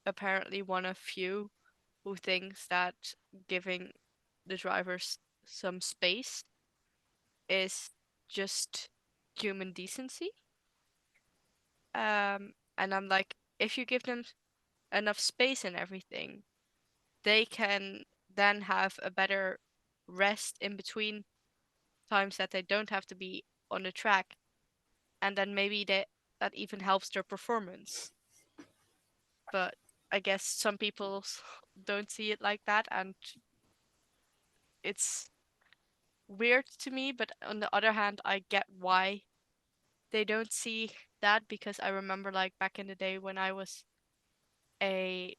Speaker 1: apparently one of few who thinks that giving the drivers some space is just human decency. And I'm like, if you give them enough space and everything, they can then have a better rest in between times that they don't have to be on the track, and then maybe that even helps their performance. But I guess some people don't see it like that, and it's weird to me. But on the other hand, I get why they don't see that, because I remember like back in the day when I was a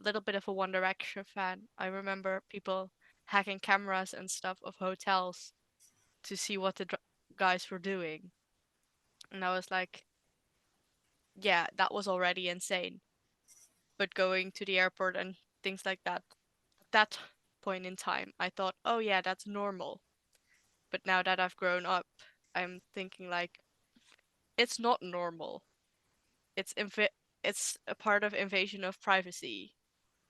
Speaker 1: little bit of a One Direction fan, I remember people hacking cameras and stuff of hotels to see what the guys were doing. And I was like, yeah, that was already insane. But going to the airport and things like that, at that point in time, I thought, oh yeah, that's normal. But now that I've grown up, I'm thinking like, it's not normal. It's it's a part of invasion of privacy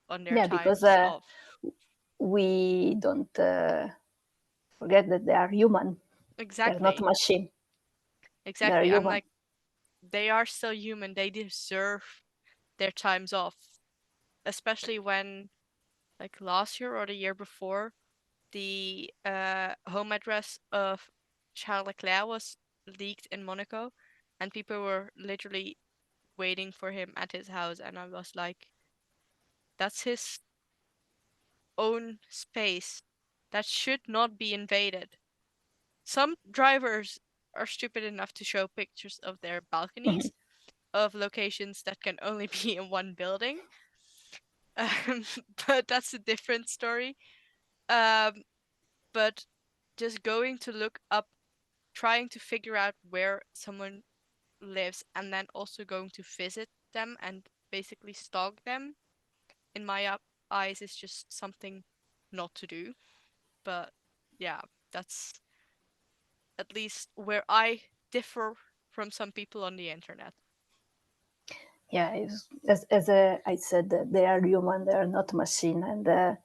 Speaker 1: on their
Speaker 2: Yeah, because
Speaker 1: times off.
Speaker 2: we don't forget that they are human. They're not
Speaker 1: Exactly.
Speaker 2: machine. They're
Speaker 1: Exactly. I'm
Speaker 2: human.
Speaker 1: like, they are still human. They deserve their times off. Especially when, like last year or the year before, the home address of Charles Leclerc was leaked in Monaco, and people were literally waiting for him at his house. And I was like, that's his own space. That should not be invaded. Some drivers are stupid enough to show pictures of their balconies of locations that can only be in one building. Um, but that's a different story. Um, but just going to look up, trying to figure out where someone lives, and then also going to visit them and basically stalk them, in my eyes, is just something not to do. But yeah, that's at least where I differ from some people on the internet.
Speaker 2: Yeah, as I said, they are human. They are not machine, and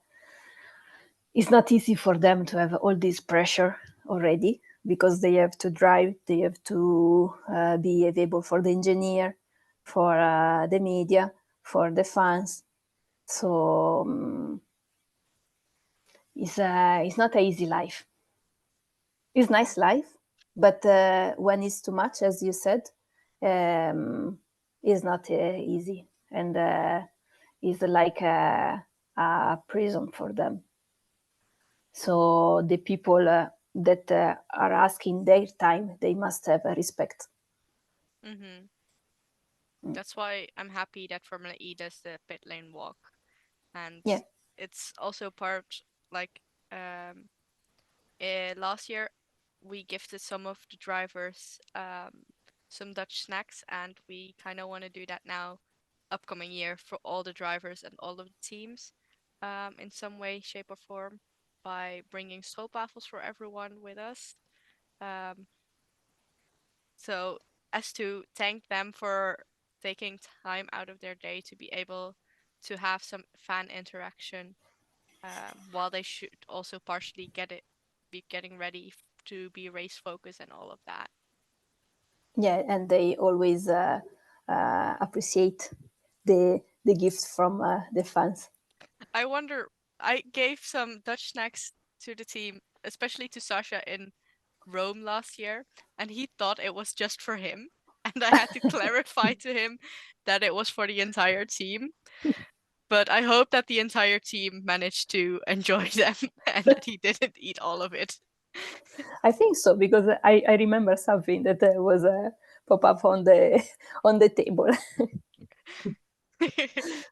Speaker 2: it's not easy for them to have all this pressure already, because they have to drive, they have to be available for the engineer, for the media, for the fans. So it's not an easy life. It's nice life, but when it's too much, as you said, it's not easy, and it's like a prison for them. So the people that are asking their time, they must have a respect.
Speaker 1: That's why I'm happy that Formula E does the pit lane walk, and
Speaker 2: Yeah.
Speaker 1: it's also part like last year we gifted some of the drivers some Dutch snacks, and we kind of want to do that now upcoming year for all the drivers and all of the teams in some way, shape or form, by bringing stroopwafels for everyone with us. So as to thank them for taking time out of their day to be able to have some fan interaction, while they should also partially be getting ready to be race focused and all of that.
Speaker 2: Yeah, and they always appreciate the gift from the fans.
Speaker 1: I wonder, I gave some Dutch snacks to the team, especially to Sasha in Rome last year, and he thought it was just for him. And I had to clarify to him that it was for the entire team. But I hope that the entire team managed to enjoy them and that he didn't eat all of it.
Speaker 2: I think so, because I remember something that was pop up on the table.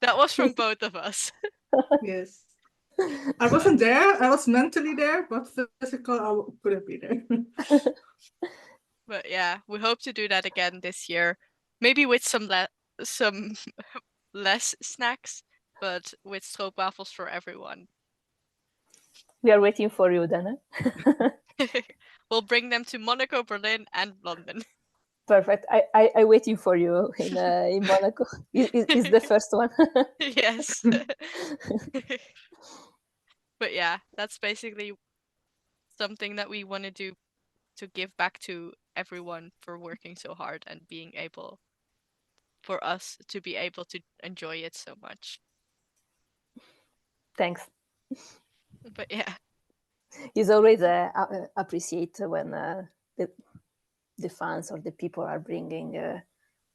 Speaker 1: That was from both of us.
Speaker 3: Yes. I wasn't there. I was mentally there, but physical, I couldn't be there.
Speaker 1: But yeah, we hope to do that again this year. Maybe with some less snacks, but with stroopwafels for everyone.
Speaker 2: We are waiting for you, Dana.
Speaker 1: We'll bring them to Monaco, Berlin, and London.
Speaker 2: Perfect. I waiting for you in Monaco. Is the first one.
Speaker 1: Yes. But yeah, that's basically something that we want to do to give back to everyone for working so hard and being able for us to be able to enjoy it so much.
Speaker 2: Thanks.
Speaker 1: But yeah,
Speaker 2: It's always appreciate when the fans or the people are bringing a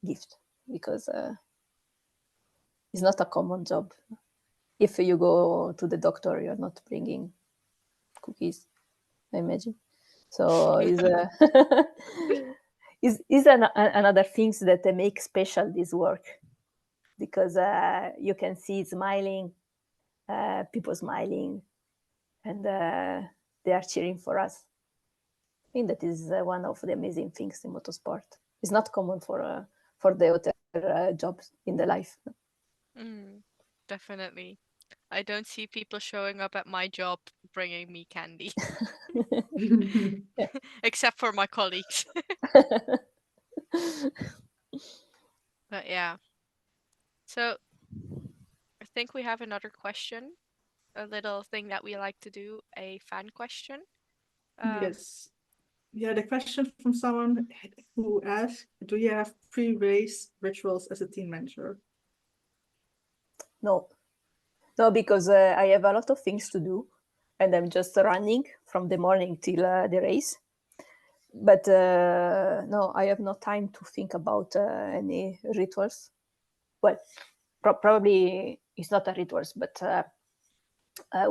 Speaker 2: gift, because it's not a common job. If you go to the doctor, you're not bringing cookies, I imagine. So is another things that make special this work, because you can see smiling, people smiling, and they are cheering for us. I think that is one of the amazing things in motorsport. It's not common for the other jobs in the life.
Speaker 1: definitely. I don't see people showing up at my job bringing me candy. Except for my colleagues. But yeah. So I think we have another question. A little thing that we like to do, a fan question.
Speaker 3: Yes. Yeah, the question from someone who asked, do you have pre-race rituals as a team manager?
Speaker 2: No, because I have a lot of things to do, and I'm just running from the morning till the race. But no, I have no time to think about any rituals. Well, probably it's not a rituals, but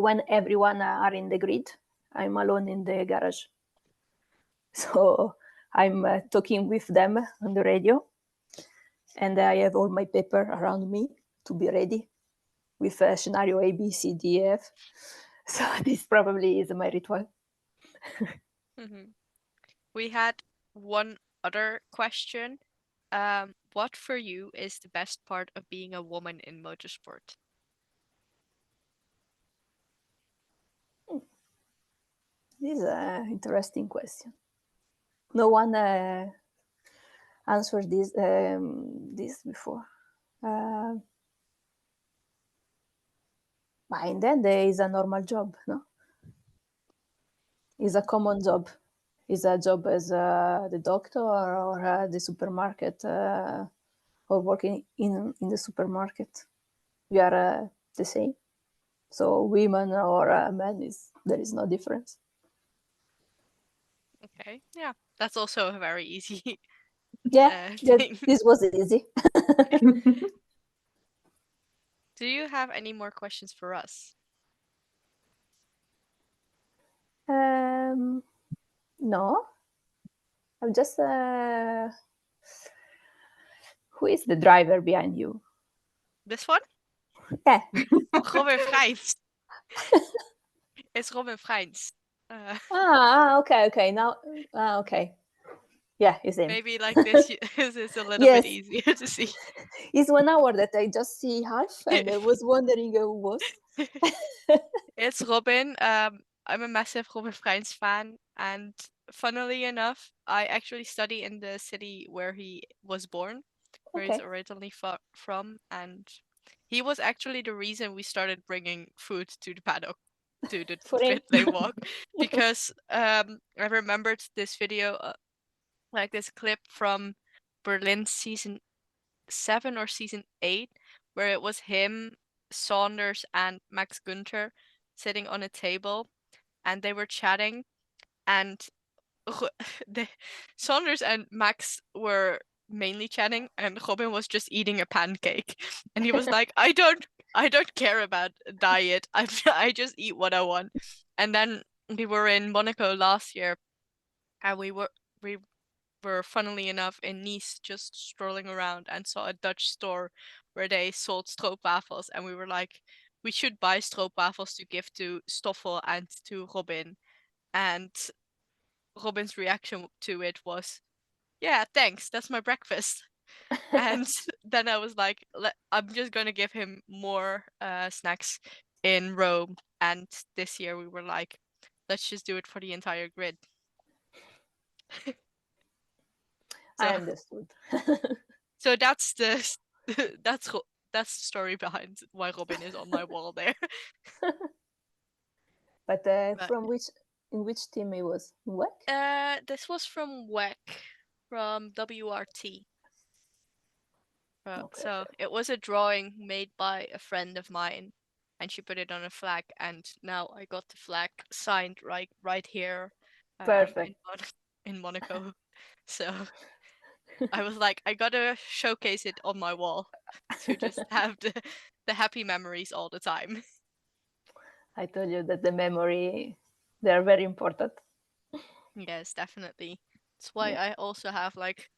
Speaker 2: when everyone are in the grid, I'm alone in the garage. So I'm talking with them on the radio, and I have all my paper around me to be ready with scenario A, B, C, D, F. So this probably is my ritual.
Speaker 1: We had one other question. What for you is the best part of being a woman in motorsport?
Speaker 2: This is an interesting question. No one answered this before. And then there is a normal job, no? is a common job. Is a job as the doctor or the supermarket or working in the supermarket. We are the same. So women or men there is no difference.
Speaker 1: Okay, yeah, that's also a very easy
Speaker 2: Yeah,
Speaker 1: thing.
Speaker 2: this was easy.
Speaker 1: Do you have any more questions for us?
Speaker 2: No. I'm just. Who is the driver behind you?
Speaker 1: This one?
Speaker 2: Yeah.
Speaker 1: Robin Freins. It's Robin Freins.
Speaker 2: Okay. Now, okay. Yeah, it's him.
Speaker 1: Maybe like this is a little
Speaker 2: Yes.
Speaker 1: bit easier to see.
Speaker 2: It's 1 hour that I just see half, and I was wondering who was.
Speaker 1: It's Robin. I'm a massive Robin Freins fan, and funnily enough, I actually study in the city where he was born, where he's
Speaker 2: Okay.
Speaker 1: originally from, and he was actually the reason we started bringing food to the paddock, to the
Speaker 2: For him.
Speaker 1: pit lane walk, because I remembered this video, like this clip from Berlin season 7 or season 8, where it was him, Saunders, and Max Günther sitting on a table, and they were chatting, and Saunders and Max were mainly chatting, and Robin was just eating a pancake, and he was like, I don't care about diet. I just eat what I want. And then we were in Monaco last year, and we were funnily enough in Nice, just strolling around, and saw a Dutch store where they sold stroopwafels, and we were like, we should buy stroopwafels to give to Stoffel and to Robin. And Robin's reaction to it was, yeah, thanks, that's my breakfast. And then I was like, I'm just gonna give him more snacks in Rome. And this year we were like, let's just do it for the entire grid.
Speaker 2: I understood.
Speaker 1: So that's the that's the story behind why Robin is on my wall there.
Speaker 2: But in which team he was? WEC?
Speaker 1: This was from WEC, from WRT.
Speaker 2: Okay.
Speaker 1: So it was a drawing made by a friend of mine, and she put it on a flag, and now I got the flag signed right here
Speaker 2: Perfect.
Speaker 1: in Monaco. So I was like, I gotta showcase it on my wall to just have the happy memories all the time.
Speaker 2: I told you that the memory, they are very important.
Speaker 1: Yes, definitely. That's why I also have like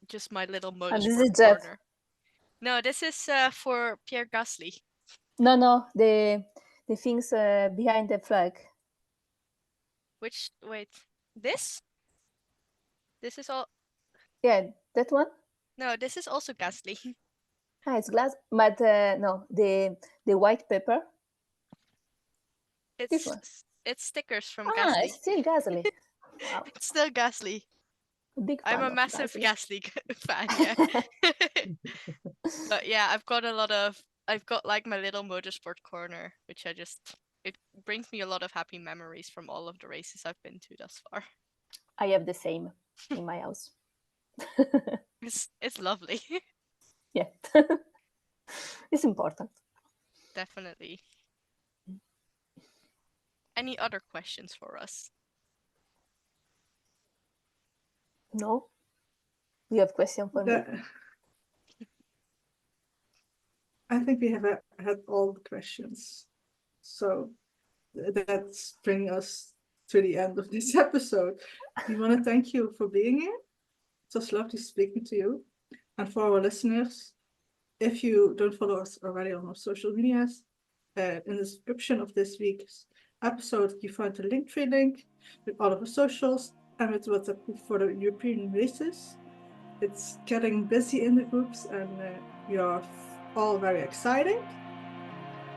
Speaker 1: just my little
Speaker 2: And this is
Speaker 1: motorsport
Speaker 2: Jet.
Speaker 1: corner. No, this is for Pierre Gasly.
Speaker 2: No, the things behind the flag.
Speaker 1: Wait, this? This is all.
Speaker 2: Yeah, that one.
Speaker 1: No, this is also Gasly.
Speaker 2: It's glass, but no, the white paper. This one.
Speaker 1: It's stickers from Gasly.
Speaker 2: It's still Gasly. Wow.
Speaker 1: It's still Gasly.
Speaker 2: Big fan
Speaker 1: I'm a
Speaker 2: of
Speaker 1: massive
Speaker 2: Gasly.
Speaker 1: fan, yeah. But yeah, I've got like my little motorsport corner, which it brings me a lot of happy memories from all of the races I've been to thus far.
Speaker 2: I have the same in my house.
Speaker 1: It's lovely.
Speaker 2: Yeah. It's important.
Speaker 1: Definitely. Any other questions for us?
Speaker 2: No? You have question for me?
Speaker 3: I think we have had all the questions. So that's bringing us to the end of this episode. We want to thank you for being here. It was lovely speaking to you. And for our listeners, if you don't follow us already on our social medias, in the description of this week's episode, you find the Linktree link with all of the socials and with WhatsApp group for the European races. It's getting busy in the groups, and we are all very exciting.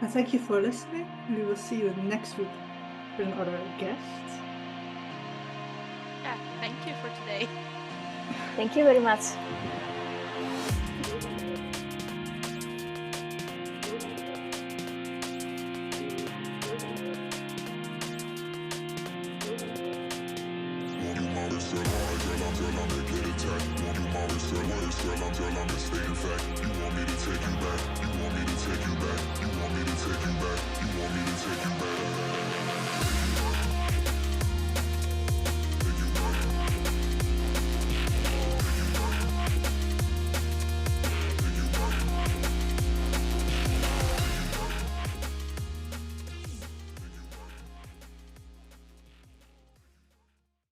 Speaker 3: And thank you for listening. We will see you next week with another guest.
Speaker 1: Yeah, thank you for today.
Speaker 2: Thank you very much.
Speaker 4: girl, I'ma get attacked. Won't do my words, girl, I'm staying fact. You want me to take you back, you want me to take you back, you want me